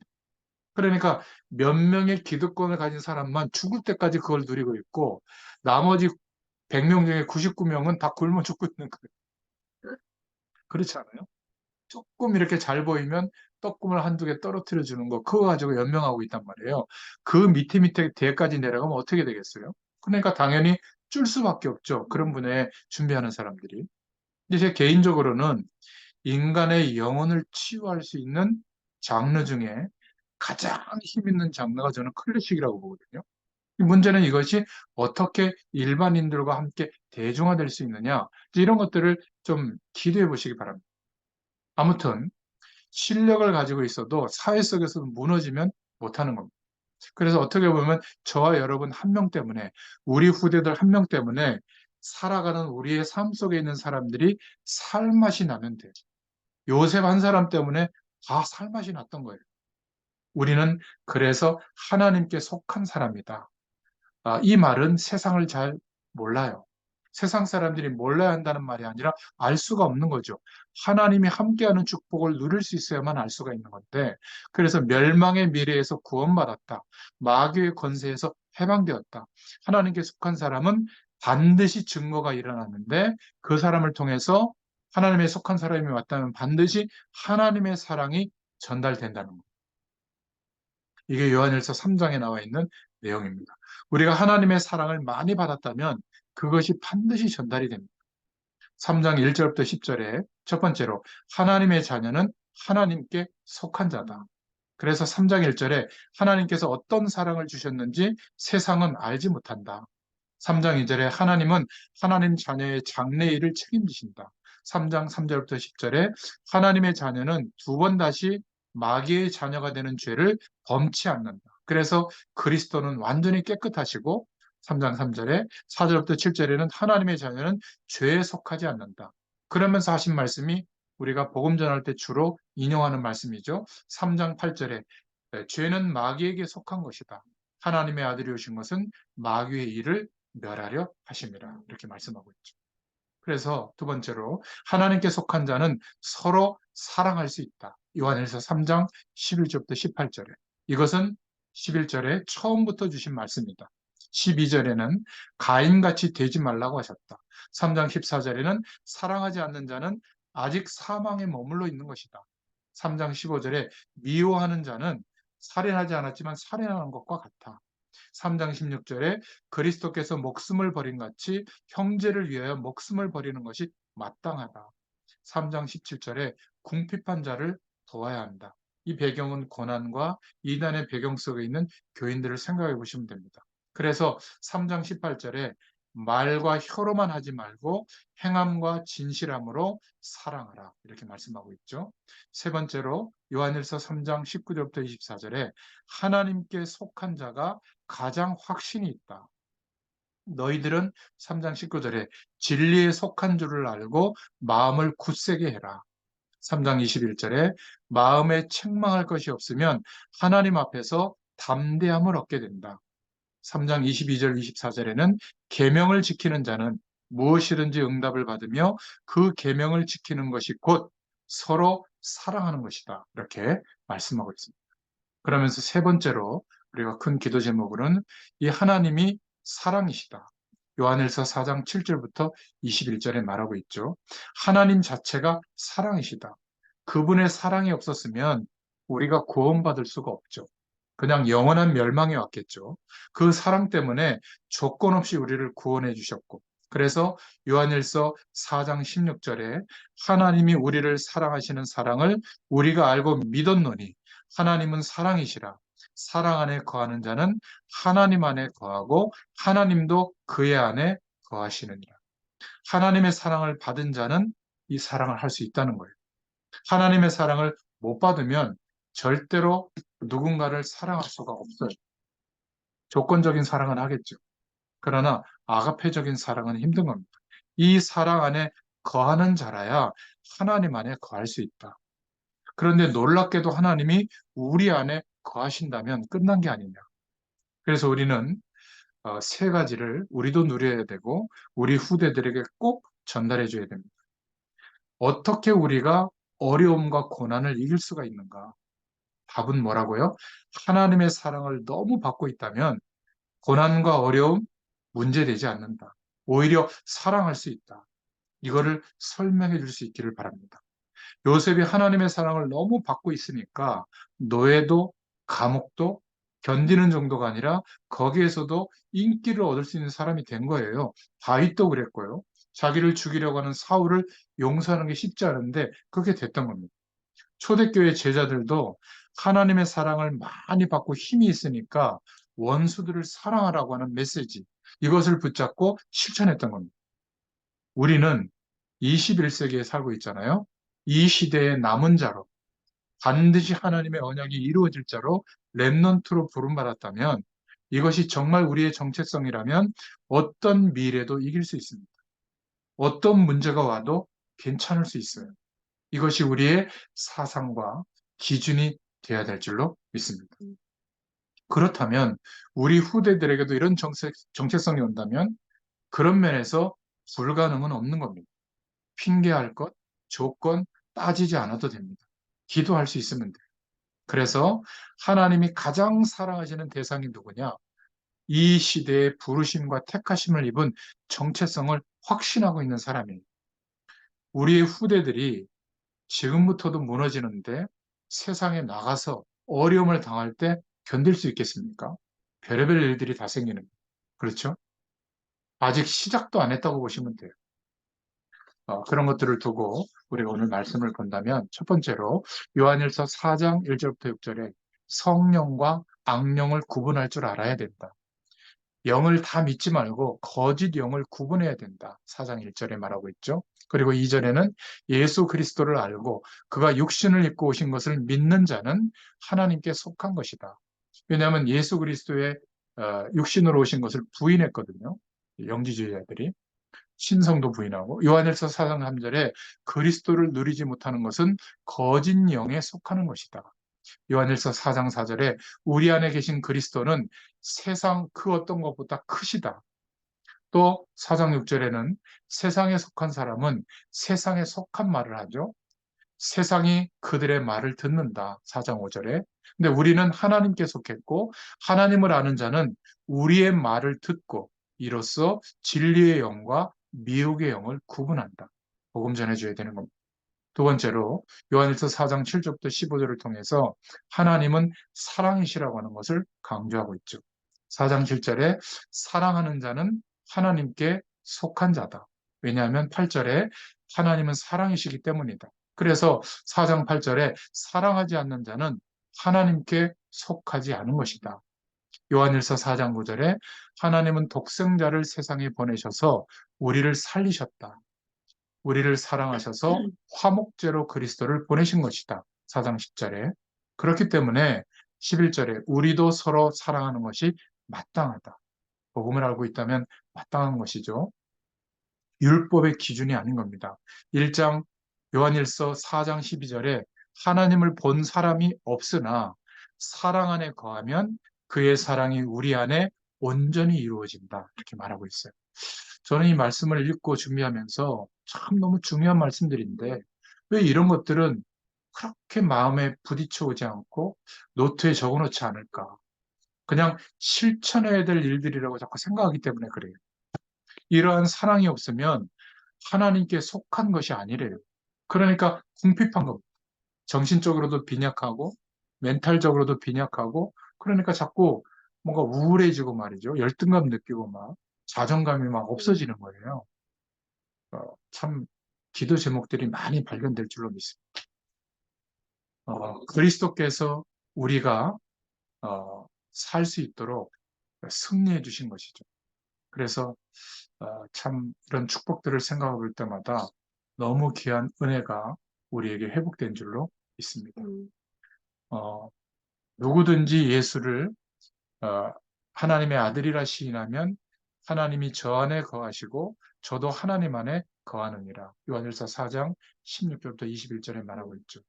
그러니까 몇 명의 기득권을 가진 사람만 죽을 때까지 그걸 누리고 있고 나머지 100명 중에 99명은 다 굶어 죽고 있는 거예요. 그렇지 않아요? 조금 이렇게 잘 보이면 떡국을 한두 개 떨어뜨려 주는 거 그거 가지고 연명하고 있단 말이에요. 그 밑에 대까지 내려가면 어떻게 되겠어요? 그러니까 당연히 줄 수밖에 없죠. 그런 분야에 준비하는 사람들이. 근데 제 개인적으로는 인간의 영혼을 치유할 수 있는 장르 중에 가장 힘 있는 장르가 저는 클래식이라고 보거든요. 문제는 이것이 어떻게 일반인들과 함께 대중화될 수 있느냐, 이런 것들을 좀 기대해 보시기 바랍니다. 아무튼 실력을 가지고 있어도 사회 속에서 무너지면 못하는 겁니다. 그래서 어떻게 보면 저와 여러분 한 명 때문에, 우리 후대들 한 명 때문에 살아가는 우리의 삶 속에 있는 사람들이 살맛이 나면 돼요. 요셉 한 사람 때문에 다 살맛이 났던 거예요. 우리는 그래서 하나님께 속한 사람이다. 이 말은 세상을 잘 몰라요. 세상 사람들이 몰라야 한다는 말이 아니라 알 수가 없는 거죠. 하나님이 함께하는 축복을 누릴 수 있어야만 알 수가 있는 건데, 그래서 멸망의 미래에서 구원받았다. 마귀의 권세에서 해방되었다. 하나님께 속한 사람은 반드시 증거가 일어나는데 그 사람을 통해서 하나님에 속한 사람이 왔다면 반드시 하나님의 사랑이 전달된다는 것. 이게 요한일서 3장에 나와 있는 내용입니다. 우리가 하나님의 사랑을 많이 받았다면 그것이 반드시 전달이 됩니다. 3장 1절부터 10절에 첫 번째로 하나님의 자녀는 하나님께 속한 자다. 그래서 3장 1절에 하나님께서 어떤 사랑을 주셨는지 세상은 알지 못한다. 3장 2절에 하나님은 하나님 자녀의 장래일을 책임지신다. 3장 3절부터 10절에 하나님의 자녀는 두 번 다시 마귀의 자녀가 되는 죄를 범치 않는다. 그래서 그리스도는 완전히 깨끗하시고 3장 3절에 4절부터 7절에는 하나님의 자녀는 죄에 속하지 않는다. 그러면서 하신 말씀이 우리가 복음 전할 때 주로 인용하는 말씀이죠. 3장 8절에 죄는 마귀에게 속한 것이다. 하나님의 아들이 오신 것은 마귀의 일을 멸하려 하심이라 이렇게 말씀하고 있죠. 그래서 두 번째로 하나님께 속한 자는 서로 사랑할 수 있다. 요한일서 3장 11절부터 18절에 이것은 11절에 처음부터 주신 말씀입니다. 12절에는 가인같이 되지 말라고 하셨다. 3장 14절에는 사랑하지 않는 자는 아직 사망에 머물러 있는 것이다. 3장 15절에 미워하는 자는 살인하지 않았지만 살인하는 것과 같아. 3장 16절에 그리스도께서 목숨을 버린 같이 형제를 위하여 목숨을 버리는 것이 마땅하다. 3장 17절에 궁핍한 자를 도와야 한다. 이 배경은 고난과 이단의 배경 속에 있는 교인들을 생각해 보시면 됩니다. 그래서 3장 18절에 말과 혀로만 하지 말고 행함과 진실함으로 사랑하라 이렇게 말씀하고 있죠. 세 번째로 요한일서 3장 19절부터 24절에 하나님께 속한 자가 가장 확신이 있다. 너희들은 3장 19절에 진리에 속한 줄을 알고 마음을 굳세게 해라. 3장 21절에 마음에 책망할 것이 없으면 하나님 앞에서 담대함을 얻게 된다. 3장 22절 24절에는 계명을 지키는 자는 무엇이든지 응답을 받으며 그 계명을 지키는 것이 곧 서로 사랑하는 것이다. 이렇게 말씀하고 있습니다. 그러면서 세 번째로 우리가 큰 기도 제목으로는 이 하나님이 사랑이시다. 요한일서 4장 7절부터 21절에 말하고 있죠. 하나님 자체가 사랑이시다. 그분의 사랑이 없었으면 우리가 구원받을 수가 없죠. 그냥 영원한 멸망에 왔겠죠. 그 사랑 때문에 조건 없이 우리를 구원해 주셨고, 그래서 요한일서 4장 16절에 하나님이 우리를 사랑하시는 사랑을 우리가 알고 믿었노니 하나님은 사랑이시라. 사랑 안에 거하는 자는 하나님 안에 거하고 하나님도 그의 안에 거하시느니라. 하나님의 사랑을 받은 자는 이 사랑을 할 수 있다는 거예요. 하나님의 사랑을 못 받으면 절대로 누군가를 사랑할 수가 없어요. 조건적인 사랑은 하겠죠. 그러나 아가페적인 사랑은 힘든 겁니다. 이 사랑 안에 거하는 자라야 하나님 안에 거할 수 있다. 그런데 놀랍게도 하나님이 우리 안에 거하신다면 끝난 게 아니냐. 그래서 우리는 세 가지를 우리도 누려야 되고 우리 후대들에게 꼭 전달해 줘야 됩니다. 어떻게 우리가 어려움과 고난을 이길 수가 있는가? 답은 뭐라고요? 하나님의 사랑을 너무 받고 있다면 고난과 어려움 문제되지 않는다. 오히려 사랑할 수 있다. 이거를 설명해 줄 수 있기를 바랍니다. 요셉이 하나님의 사랑을 너무 받고 있으니까 노예도 감옥도 견디는 정도가 아니라 거기에서도 인기를 얻을 수 있는 사람이 된 거예요. 다윗도 그랬고요. 자기를 죽이려고 하는 사울을 용서하는 게 쉽지 않은데 그게 됐던 겁니다. 초대교회 제자들도 하나님의 사랑을 많이 받고 힘이 있으니까 원수들을 사랑하라고 하는 메시지, 이것을 붙잡고 실천했던 겁니다. 우리는 21세기에 살고 있잖아요. 이 시대의 남은 자로, 반드시 하나님의 언약이 이루어질 자로 렘넌트로 부름받았다면 이것이 정말 우리의 정체성이라면 어떤 미래도 이길 수 있습니다. 어떤 문제가 와도 괜찮을 수 있어요. 이것이 우리의 사상과 기준이 되어야 될 줄로 믿습니다. 그렇다면 우리 후대들에게도 이런 정체성이 온다면 그런 면에서 불가능은 없는 겁니다. 핑계할 것, 조건 따지지 않아도 됩니다. 기도할 수 있으면 돼요. 그래서 하나님이 가장 사랑하시는 대상이 누구냐? 이 시대의 부르심과 택하심을 입은 정체성을 확신하고 있는 사람이에요. 우리의 후대들이 지금부터도 무너지는데 세상에 나가서 어려움을 당할 때 견딜 수 있겠습니까? 별의별 일들이 다 생기는 거예요. 그렇죠? 아직 시작도 안 했다고 보시면 돼요. 그런 것들을 두고 우리가 오늘 말씀을 본다면 첫 번째로 요한일서 4장 1절부터 6절에 성령과 악령을 구분할 줄 알아야 된다. 영을 다 믿지 말고 거짓 영을 구분해야 된다. 4장 1절에 말하고 있죠. 그리고 2절에는 예수 그리스도를 알고 그가 육신을 입고 오신 것을 믿는 자는 하나님께 속한 것이다. 왜냐하면 예수 그리스도의 육신으로 오신 것을 부인했거든요. 영지주의자들이. 신성도 부인하고 요한일서 4장 3절에 그리스도를 누리지 못하는 것은 거짓 영에 속하는 것이다. 요한일서 4장 4절에 우리 안에 계신 그리스도는 세상 그 어떤 것보다 크시다. 또 4장 6절에는 세상에 속한 사람은 세상에 속한 말을 하죠. 세상이 그들의 말을 듣는다. 4장 5절에. 근데 우리는 하나님께 속했고 하나님을 아는 자는 우리의 말을 듣고 이로써 진리의 영과 미혹의 영을 구분한다. 복음 전해줘야 되는 겁니다. 두 번째로 요한일서 4장 7절부터 15절을 통해서 하나님은 사랑이시라고 하는 것을 강조하고 있죠. 4장 7절에 사랑하는 자는 하나님께 속한 자다. 왜냐하면 8절에 하나님은 사랑이시기 때문이다. 그래서 4장 8절에 사랑하지 않는 자는 하나님께 속하지 않은 것이다. 요한일서 4장 9절에 하나님은 독생자를 세상에 보내셔서 우리를 살리셨다. 우리를 사랑하셔서 화목제로 그리스도를 보내신 것이다. 4장 10절에. 그렇기 때문에 11절에 우리도 서로 사랑하는 것이 마땅하다. 복음을 알고 있다면 마땅한 것이죠. 율법의 기준이 아닌 겁니다. 1장 요한일서 4장 12절에 하나님을 본 사람이 없으나 사랑 안에 거하면 그의 사랑이 우리 안에 온전히 이루어진다. 이렇게 말하고 있어요. 저는 이 말씀을 읽고 준비하면서 참 너무 중요한 말씀들인데 왜 이런 것들은 그렇게 마음에 부딪혀 오지 않고 노트에 적어 놓지 않을까. 그냥 실천해야 될 일들이라고 자꾸 생각하기 때문에 그래요. 이러한 사랑이 없으면 하나님께 속한 것이 아니래요. 그러니까 궁핍한 겁니다. 정신적으로도 빈약하고 멘탈적으로도 빈약하고 그러니까 자꾸 뭔가 우울해지고 말이죠. 열등감 느끼고 막 자존감이 막 없어지는 거예요. 참 기도 제목들이 많이 발견될 줄로 믿습니다. 그리스도께서 우리가 살 수 있도록 승리해 주신 것이죠. 그래서 참 이런 축복들을 생각해 볼 때마다 너무 귀한 은혜가 우리에게 회복된 줄로 믿습니다. 어, 누구든지 예수를 어, 하나님의 아들이라 시인하면 하나님이 저 안에 거하시고 저도 하나님 안에 거하느니라. 요한일서 4장 16절부터 21절에 말하고 있죠.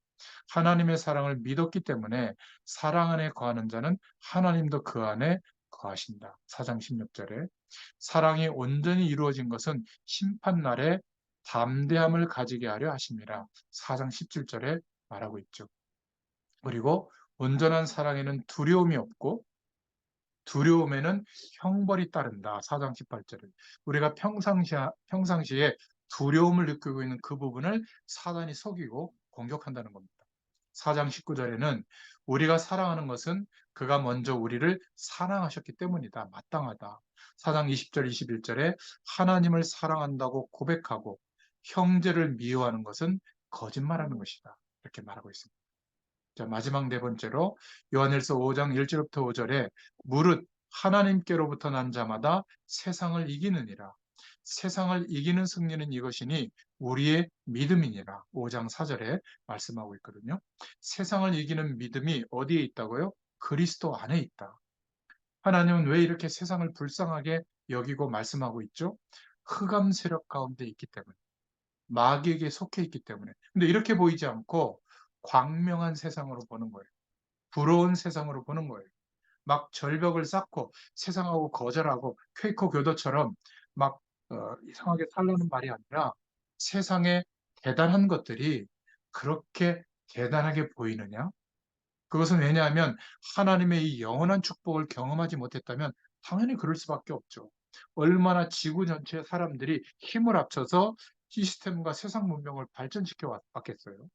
하나님의 사랑을 믿었기 때문에 사랑 안에 거하는 자는 하나님도 그 안에 거하신다. 4장 16절에 사랑이 온전히 이루어진 것은 심판날에 담대함을 가지게 하려 하십니다. 4장 17절에 말하고 있죠. 그리고 온전한 사랑에는 두려움이 없고 두려움에는 형벌이 따른다. 4장 18절에. 우리가 평상시에 두려움을 느끼고 있는 그 부분을 사단이 속이고 공격한다는 겁니다. 4장 19절에는 우리가 사랑하는 것은 그가 먼저 우리를 사랑하셨기 때문이다. 마땅하다. 4장 20절, 21절에 하나님을 사랑한다고 고백하고 형제를 미워하는 것은 거짓말하는 것이다. 이렇게 말하고 있습니다. 자, 마지막 네 번째로 요한일서 5장 1절부터 5절에 무릇 하나님께로부터 난 자마다 세상을 이기느니라. 세상을 이기는 승리는 이것이니 우리의 믿음이니라. 5장 4절에 말씀하고 있거든요. 세상을 이기는 믿음이 어디에 있다고요? 그리스도 안에 있다. 하나님은 왜 이렇게 세상을 불쌍하게 여기고 말씀하고 있죠? 흑암 세력 가운데 있기 때문에. 마귀에게 속해 있기 때문에. 근데 이렇게 보이지 않고 광명한 세상으로 보는 거예요. 부러운 세상으로 보는 거예요. 막 절벽을 쌓고 세상하고 거절하고 퀘이커 교도처럼 막 이상하게 살라는 말이 아니라 세상에 대단한 것들이 그렇게 대단하게 보이느냐? 그것은 왜냐하면 하나님의 이 영원한 축복을 경험하지 못했다면 당연히 그럴 수밖에 없죠. 얼마나 지구 전체의 사람들이 힘을 합쳐서 시스템과 세상 문명을 발전시켜 왔겠어요.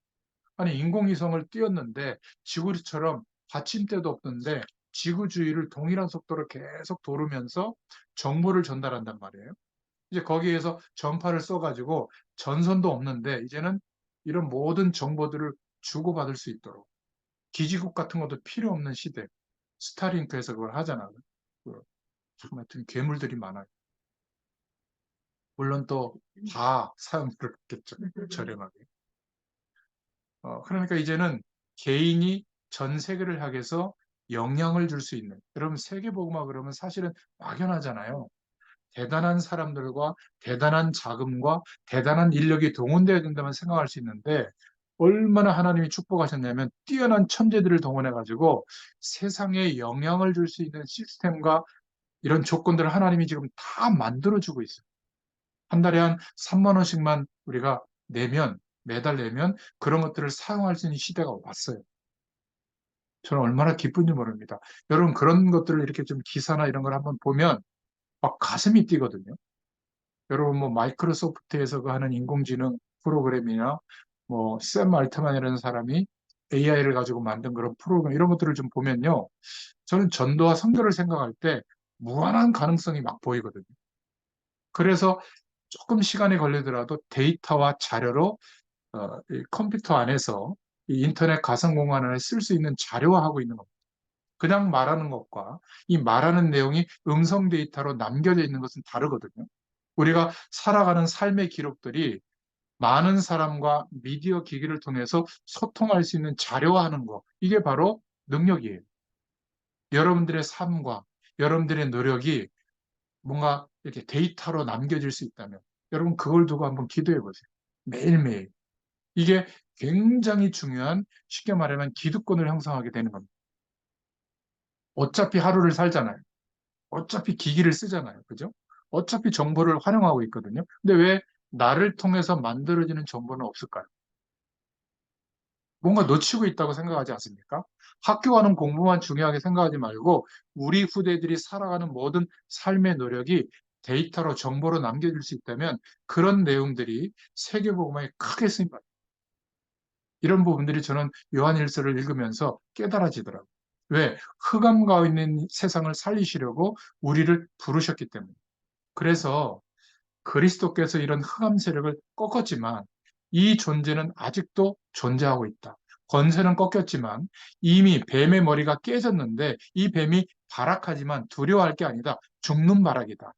아니, 인공위성을 띄웠는데 지구처럼 받침대도 없는데 지구 주위를 동일한 속도로 계속 도르면서 정보를 전달한단 말이에요. 이제 거기에서 전파를 써가지고 전선도 없는데 이제는 이런 모든 정보들을 주고받을 수 있도록 기지국 같은 것도 필요 없는 시대. 스타링크에서 그걸 하잖아요. 참 하여튼 괴물들이 많아요. 물론 또 다 사용됐겠죠. 저렴하게. 그러니까 이제는 개인이 전 세계를 향해서 영향을 줄 수 있는, 여러분 세계복음화 그러면 사실은 막연하잖아요. 대단한 사람들과 대단한 자금과 대단한 인력이 동원되어야 된다면 생각할 수 있는데 얼마나 하나님이 축복하셨냐면 뛰어난 천재들을 동원해가지고 세상에 영향을 줄 수 있는 시스템과 이런 조건들을 하나님이 지금 다 만들어주고 있어요. 한 달에 한 3만 원씩만 우리가 내면, 매달 내면 그런 것들을 사용할 수 있는 시대가 왔어요. 저는 얼마나 기쁜지 모릅니다. 여러분 그런 것들을 이렇게 좀 기사나 이런 걸 한번 보면 막 가슴이 뛰거든요. 여러분 뭐 마이크로소프트에서 그 하는 인공지능 프로그램이나 뭐 샘 알트만이라는 사람이 AI를 가지고 만든 그런 프로그램 이런 것들을 좀 보면요. 저는 전도와 선교를 생각할 때 무한한 가능성이 막 보이거든요. 그래서 조금 시간이 걸리더라도 데이터와 자료로 이 컴퓨터 안에서 이 인터넷 가상 공간 안에 쓸 수 있는 자료화하고 있는 겁니다. 그냥 말하는 것과 이 말하는 내용이 음성 데이터로 남겨져 있는 것은 다르거든요. 우리가 살아가는 삶의 기록들이 많은 사람과 미디어 기기를 통해서 소통할 수 있는 자료화하는 것, 이게 바로 능력이에요. 여러분들의 삶과 여러분들의 노력이 뭔가 이렇게 데이터로 남겨질 수 있다면 여러분 그걸 두고 한번 기도해 보세요. 매일매일. 이게 굉장히 중요한 쉽게 말하면 기득권을 형성하게 되는 겁니다. 어차피 하루를 살잖아요. 어차피 기기를 쓰잖아요. 그죠? 어차피 정보를 활용하고 있거든요. 근데 왜 나를 통해서 만들어지는 정보는 없을까요? 뭔가 놓치고 있다고 생각하지 않습니까? 학교 가는 공부만 중요하게 생각하지 말고 우리 후대들이 살아가는 모든 삶의 노력이 데이터로 정보로 남겨질 수 있다면 그런 내용들이 세계복음화에 크게 쓰임받습니다. 이런 부분들이 저는 요한일서를 읽으면서 깨달아지더라고요. 왜? 흑암가 있는 세상을 살리시려고 우리를 부르셨기 때문에. 그래서 그리스도께서 이런 흑암 세력을 꺾었지만 이 존재는 아직도 존재하고 있다. 권세는 꺾였지만 이미 뱀의 머리가 깨졌는데 이 뱀이 발악하지만 두려워할 게 아니다. 죽는 발악이다.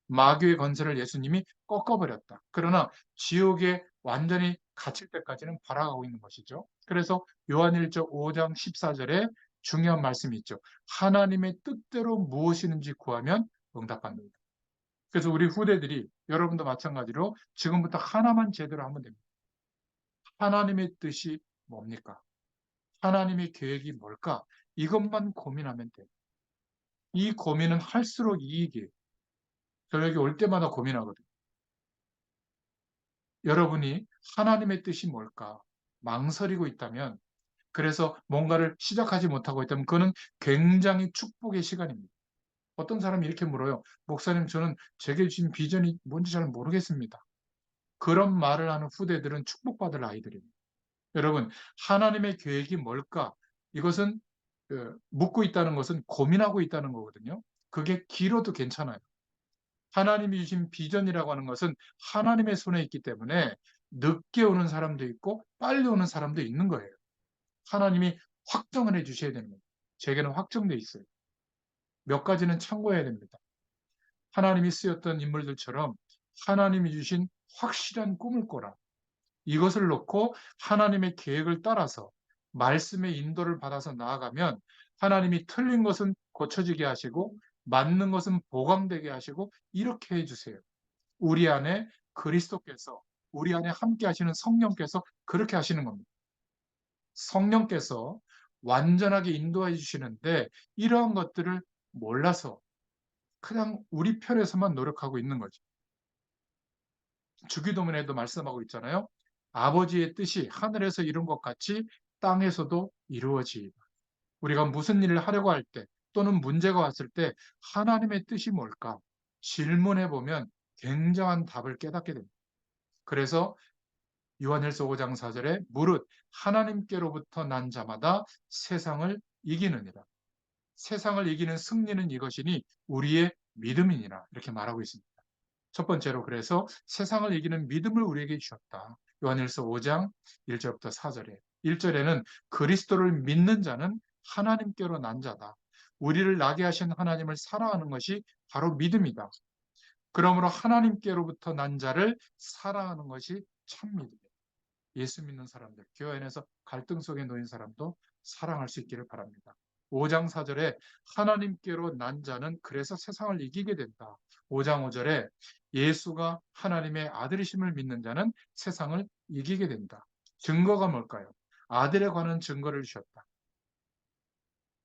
마귀의 권세를 예수님이 꺾어버렸다. 그러나 지옥에 완전히 갇힐 때까지는 발악하고 있는 것이죠. 그래서 요한일서 5장 14절에 중요한 말씀이 있죠. 하나님의 뜻대로 무엇이든지 구하면 응답받는다. 그래서 우리 후대들이 여러분도 마찬가지로 지금부터 하나만 제대로 하면 됩니다. 하나님의 뜻이 뭡니까? 하나님의 계획이 뭘까? 이것만 고민하면 돼요. 이 고민은 할수록 이익이에요. 저 여기 올 때마다 고민하거든요. 여러분이 하나님의 뜻이 뭘까? 망설이고 있다면, 그래서 뭔가를 시작하지 못하고 있다면, 그거는 굉장히 축복의 시간입니다. 어떤 사람이 이렇게 물어요. 목사님, 저는 제게 주신 비전이 뭔지 잘 모르겠습니다. 그런 말을 하는 후대들은 축복받을 아이들입니다. 여러분, 하나님의 계획이 뭘까? 이것은 묻고 있다는 것은 고민하고 있다는 거거든요. 그게 길어도 괜찮아요. 하나님이 주신 비전이라고 하는 것은 하나님의 손에 있기 때문에 늦게 오는 사람도 있고 빨리 오는 사람도 있는 거예요. 하나님이 확정을 해 주셔야 되는 거예요. 제게는 확정돼 있어요. 몇 가지는 참고해야 됩니다. 하나님이 쓰였던 인물들처럼 하나님이 주신 확실한 꿈을 꿔라. 이것을 놓고 하나님의 계획을 따라서 말씀의 인도를 받아서 나아가면 하나님이 틀린 것은 고쳐지게 하시고 맞는 것은 보강되게 하시고 이렇게 해주세요. 우리 안에 그리스도께서 우리 안에 함께 하시는 성령께서 그렇게 하시는 겁니다. 성령께서 완전하게 인도해 주시는데 이러한 것들을 몰라서 그냥 우리 편에서만 노력하고 있는 거죠. 주기도문에도 말씀하고 있잖아요. 아버지의 뜻이 하늘에서 이룬 것 같이 땅에서도 이루어지이다. 우리가 무슨 일을 하려고 할 때 또는 문제가 왔을 때 하나님의 뜻이 뭘까? 질문해 보면 굉장한 답을 깨닫게 됩니다. 그래서 요한일서 5장 4절에 무릇 하나님께로부터 난 자마다 세상을 이기느니라. 세상을 이기는 승리는 이것이니 우리의 믿음이니라. 이렇게 말하고 있습니다. 첫 번째로 그래서 세상을 이기는 믿음을 우리에게 주셨다. 요한일서 5장 1절부터 4절에 1절에는 그리스도를 믿는 자는 하나님께로 난 자다. 우리를 나게 하신 하나님을 사랑하는 것이 바로 믿음이다. 그러므로 하나님께로부터 난 자를 사랑하는 것이 참 믿음이다. 예수 믿는 사람들, 교회 안에서 갈등 속에 놓인 사람도 사랑할 수 있기를 바랍니다. 5장 4절에 하나님께로 난 자는 그래서 세상을 이기게 된다. 5장 5절에 예수가 하나님의 아들이심을 믿는 자는 세상을 이기게 된다. 증거가 뭘까요? 아들에 관한 증거를 주셨다.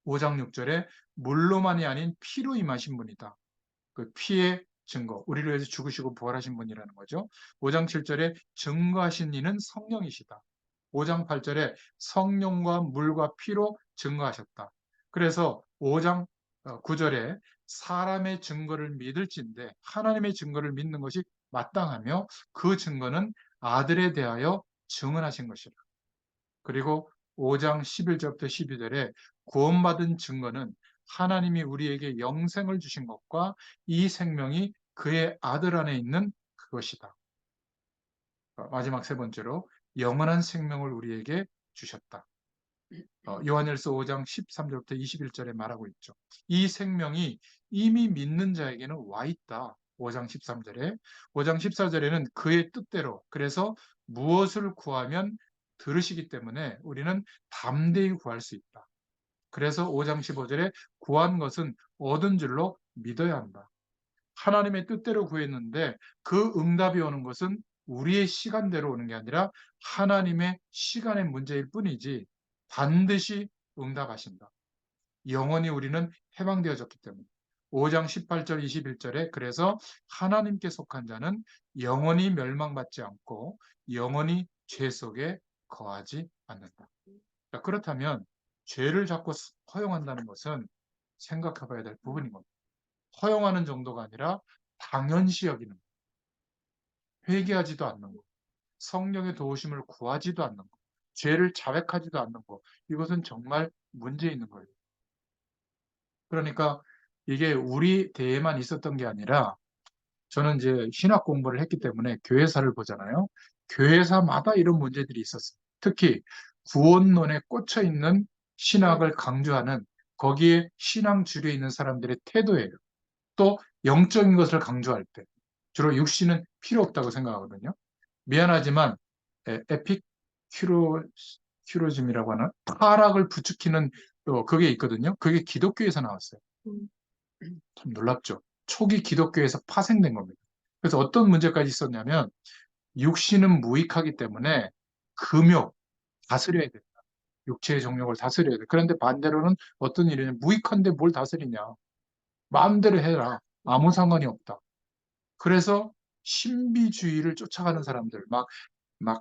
5장 6절에 물로만이 아닌 피로 임하신 분이다. 그 피의 증거, 우리를 위해서 죽으시고 부활하신 분이라는 거죠. 5장 7절에 증거하신 이는 성령이시다. 5장 8절에 성령과 물과 피로 증거하셨다. 그래서 5장 9절에 사람의 증거를 믿을진데 하나님의 증거를 믿는 것이 마땅하며 그 증거는 아들에 대하여 증언하신 것이라. 그리고 5장 11절부터 12절에 구원받은 증거는 하나님이 우리에게 영생을 주신 것과 이 생명이 그의 아들 안에 있는 그것이다. 마지막 세 번째로 영원한 생명을 우리에게 주셨다. 요한일서 5장 13절부터 21절에 말하고 있죠. 이 생명이 이미 믿는 자에게는 와 있다. 5장 13절에 5장 14절에는 그의 뜻대로 그래서 무엇을 구하면 들으시기 때문에 우리는 담대히 구할 수 있다. 그래서 5장 15절에 구한 것은 얻은 줄로 믿어야 한다. 하나님의 뜻대로 구했는데 그 응답이 오는 것은 우리의 시간대로 오는 게 아니라 하나님의 시간의 문제일 뿐이지 반드시 응답하신다. 영원히 우리는 해방되어졌기 때문에. 5장 18절 21절에 그래서 하나님께 속한 자는 영원히 멸망받지 않고 영원히 죄 속에 거하지 않는다. 자, 그렇다면 죄를 자꾸 허용한다는 것은 생각해 봐야 될 부분인 겁니다. 허용하는 정도가 아니라 당연시 여기는 것, 회개하지도 않는 것, 성령의 도우심을 구하지도 않는 것, 죄를 자백하지도 않는 것, 이것은 정말 문제 있는 거예요. 그러니까 이게 우리 대에만 있었던 게 아니라 저는 이제 신학 공부를 했기 때문에 교회사를 보잖아요. 교회사마다 이런 문제들이 있었어요. 특히 구원론에 꽂혀 있는 신학을 강조하는 거기에 신앙 주류에 있는 사람들의 태도예요. 또 영적인 것을 강조할 때 주로 육신은 필요 없다고 생각하거든요. 미안하지만 에피큐로즘이라고 하나? 타락을 부추기는 또 그게 있거든요. 그게 기독교에서 나왔어요. 참 놀랍죠. 초기 기독교에서 파생된 겁니다. 그래서 어떤 문제까지 있었냐면 육신은 무익하기 때문에 금욕 다스려야 된다. 육체의 정욕을 다스려야 돼. 그런데 반대로는 어떤 일이냐? 무익한데 뭘 다스리냐? 마음대로 해라. 아무 상관이 없다. 그래서 신비주의를 쫓아가는 사람들, 막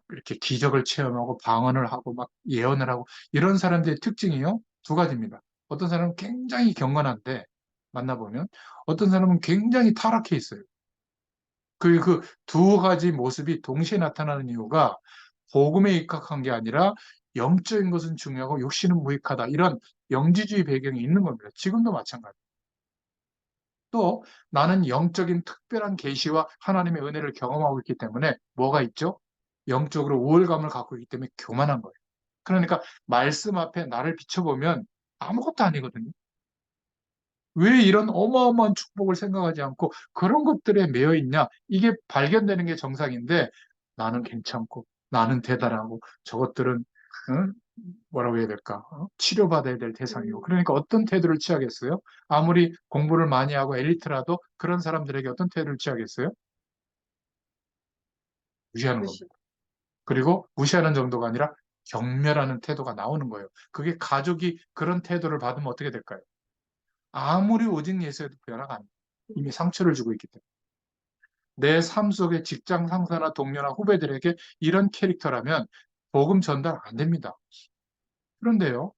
이렇게 기적을 체험하고 방언을 하고 막 예언을 하고 이런 사람들의 특징이요. 두 가지입니다. 어떤 사람은 굉장히 경건한데 만나보면 어떤 사람은 굉장히 타락해 있어요. 그 두 가지 모습이 동시에 나타나는 이유가 복음에 입각한 게 아니라 영적인 것은 중요하고 육신은 무익하다. 이런 영지주의 배경이 있는 겁니다. 지금도 마찬가지. 또 나는 영적인 특별한 계시와 하나님의 은혜를 경험하고 있기 때문에 뭐가 있죠? 영적으로 우월감을 갖고 있기 때문에 교만한 거예요. 그러니까 말씀 앞에 나를 비춰보면 아무것도 아니거든요. 왜 이런 어마어마한 축복을 생각하지 않고 그런 것들에 매여 있냐? 이게 발견되는 게 정상인데 나는 괜찮고 나는 대단하고 저것들은 응? 뭐라고 해야 될까? 치료받아야 될 대상이고. 그러니까 어떤 태도를 취하겠어요? 아무리 공부를 많이 하고 엘리트라도 그런 사람들에게 어떤 태도를 취하겠어요? 무시하는 겁니다. 그리고 무시하는 정도가 아니라 경멸하는 태도가 나오는 거예요. 그게 가족이 그런 태도를 받으면 어떻게 될까요? 아무리 오직 예수해도 변화가 안 돼요. 이미 상처를 주고 있기 때문에. 내 삶 속의 직장 상사나 동료나 후배들에게 이런 캐릭터라면 복음 전달 안 됩니다. 그런데요,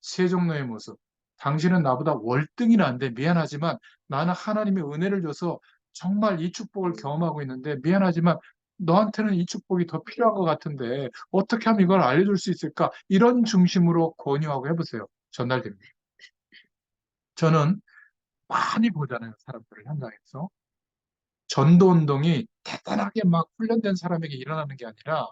세종로의 모습. 당신은 나보다 월등이나 안 돼. 미안하지만 나는 하나님의 은혜를 줘서 정말 이 축복을 경험하고 있는데 미안하지만 너한테는 이 축복이 더 필요한 것 같은데 어떻게 하면 이걸 알려줄 수 있을까? 이런 중심으로 권유하고 해보세요. 전달됩니다. 저는 많이 보잖아요. 사람들을 현장에서. 전도 운동이 대단하게 막 훈련된 사람에게 일어나는 게 아니라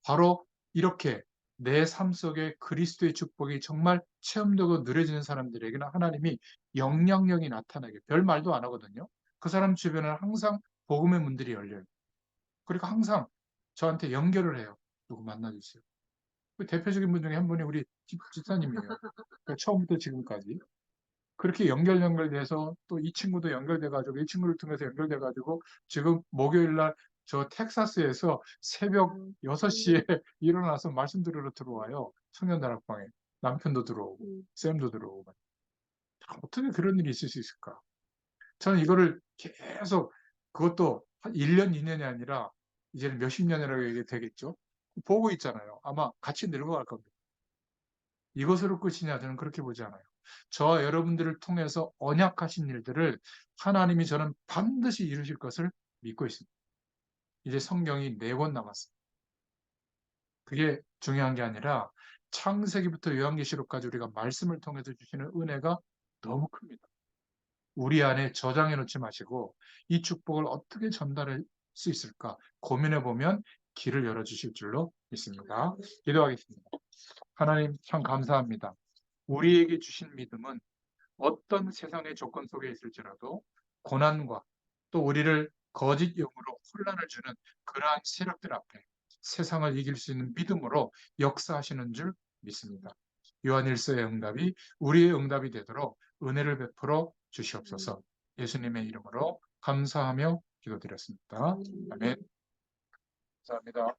바로 이렇게 내 삶 속에 그리스도의 축복이 정말 체험되고 누려지는 사람들에게는 하나님이 영향력이 나타나게 별 말도 안 하거든요. 그 사람 주변에는 항상 복음의 문들이 열려요. 그리고 항상 저한테 연결을 해요. 누구 만나주세요. 그 대표적인 분 중에 한 분이 우리 집사님이에요. 그러니까 처음부터 지금까지. 그렇게 연결돼서 또 이 친구도 연결돼가지고 이 친구를 통해서 연결돼가지고 지금 목요일 날 저 텍사스에서 새벽 6시에 일어나서 말씀 들으러 들어와요. 청년다락방에. 남편도 들어오고 쌤도 들어오고. 어떻게 그런 일이 있을 수 있을까? 저는 이거를 계속 그것도 한 1년, 2년이 아니라 이제는 몇십 년이라고 얘기 되겠죠. 보고 있잖아요. 아마 같이 늙어갈 겁니다. 이것으로 끝이냐? 저는 그렇게 보지 않아요. 저와 여러분들을 통해서 언약하신 일들을 하나님이 저는 반드시 이루실 것을 믿고 있습니다. 이제 성경이 4권 남았습니다. 그게 중요한 게 아니라 창세기부터 요한계시록까지 우리가 말씀을 통해서 주시는 은혜가 너무 큽니다. 우리 안에 저장해 놓지 마시고 이 축복을 어떻게 전달할 수 있을까 고민해 보면 길을 열어주실 줄로 믿습니다. 기도하겠습니다. 하나님 참 감사합니다. 우리에게 주신 믿음은 어떤 세상의 조건 속에 있을지라도 고난과 또 우리를 거짓 영으로 혼란을 주는 그러한 세력들 앞에 세상을 이길 수 있는 믿음으로 역사하시는 줄 믿습니다. 요한일서의 응답이 우리의 응답이 되도록 은혜를 베풀어 주시옵소서. 예수님의 이름으로 감사하며 기도드렸습니다. 아멘. 감사합니다.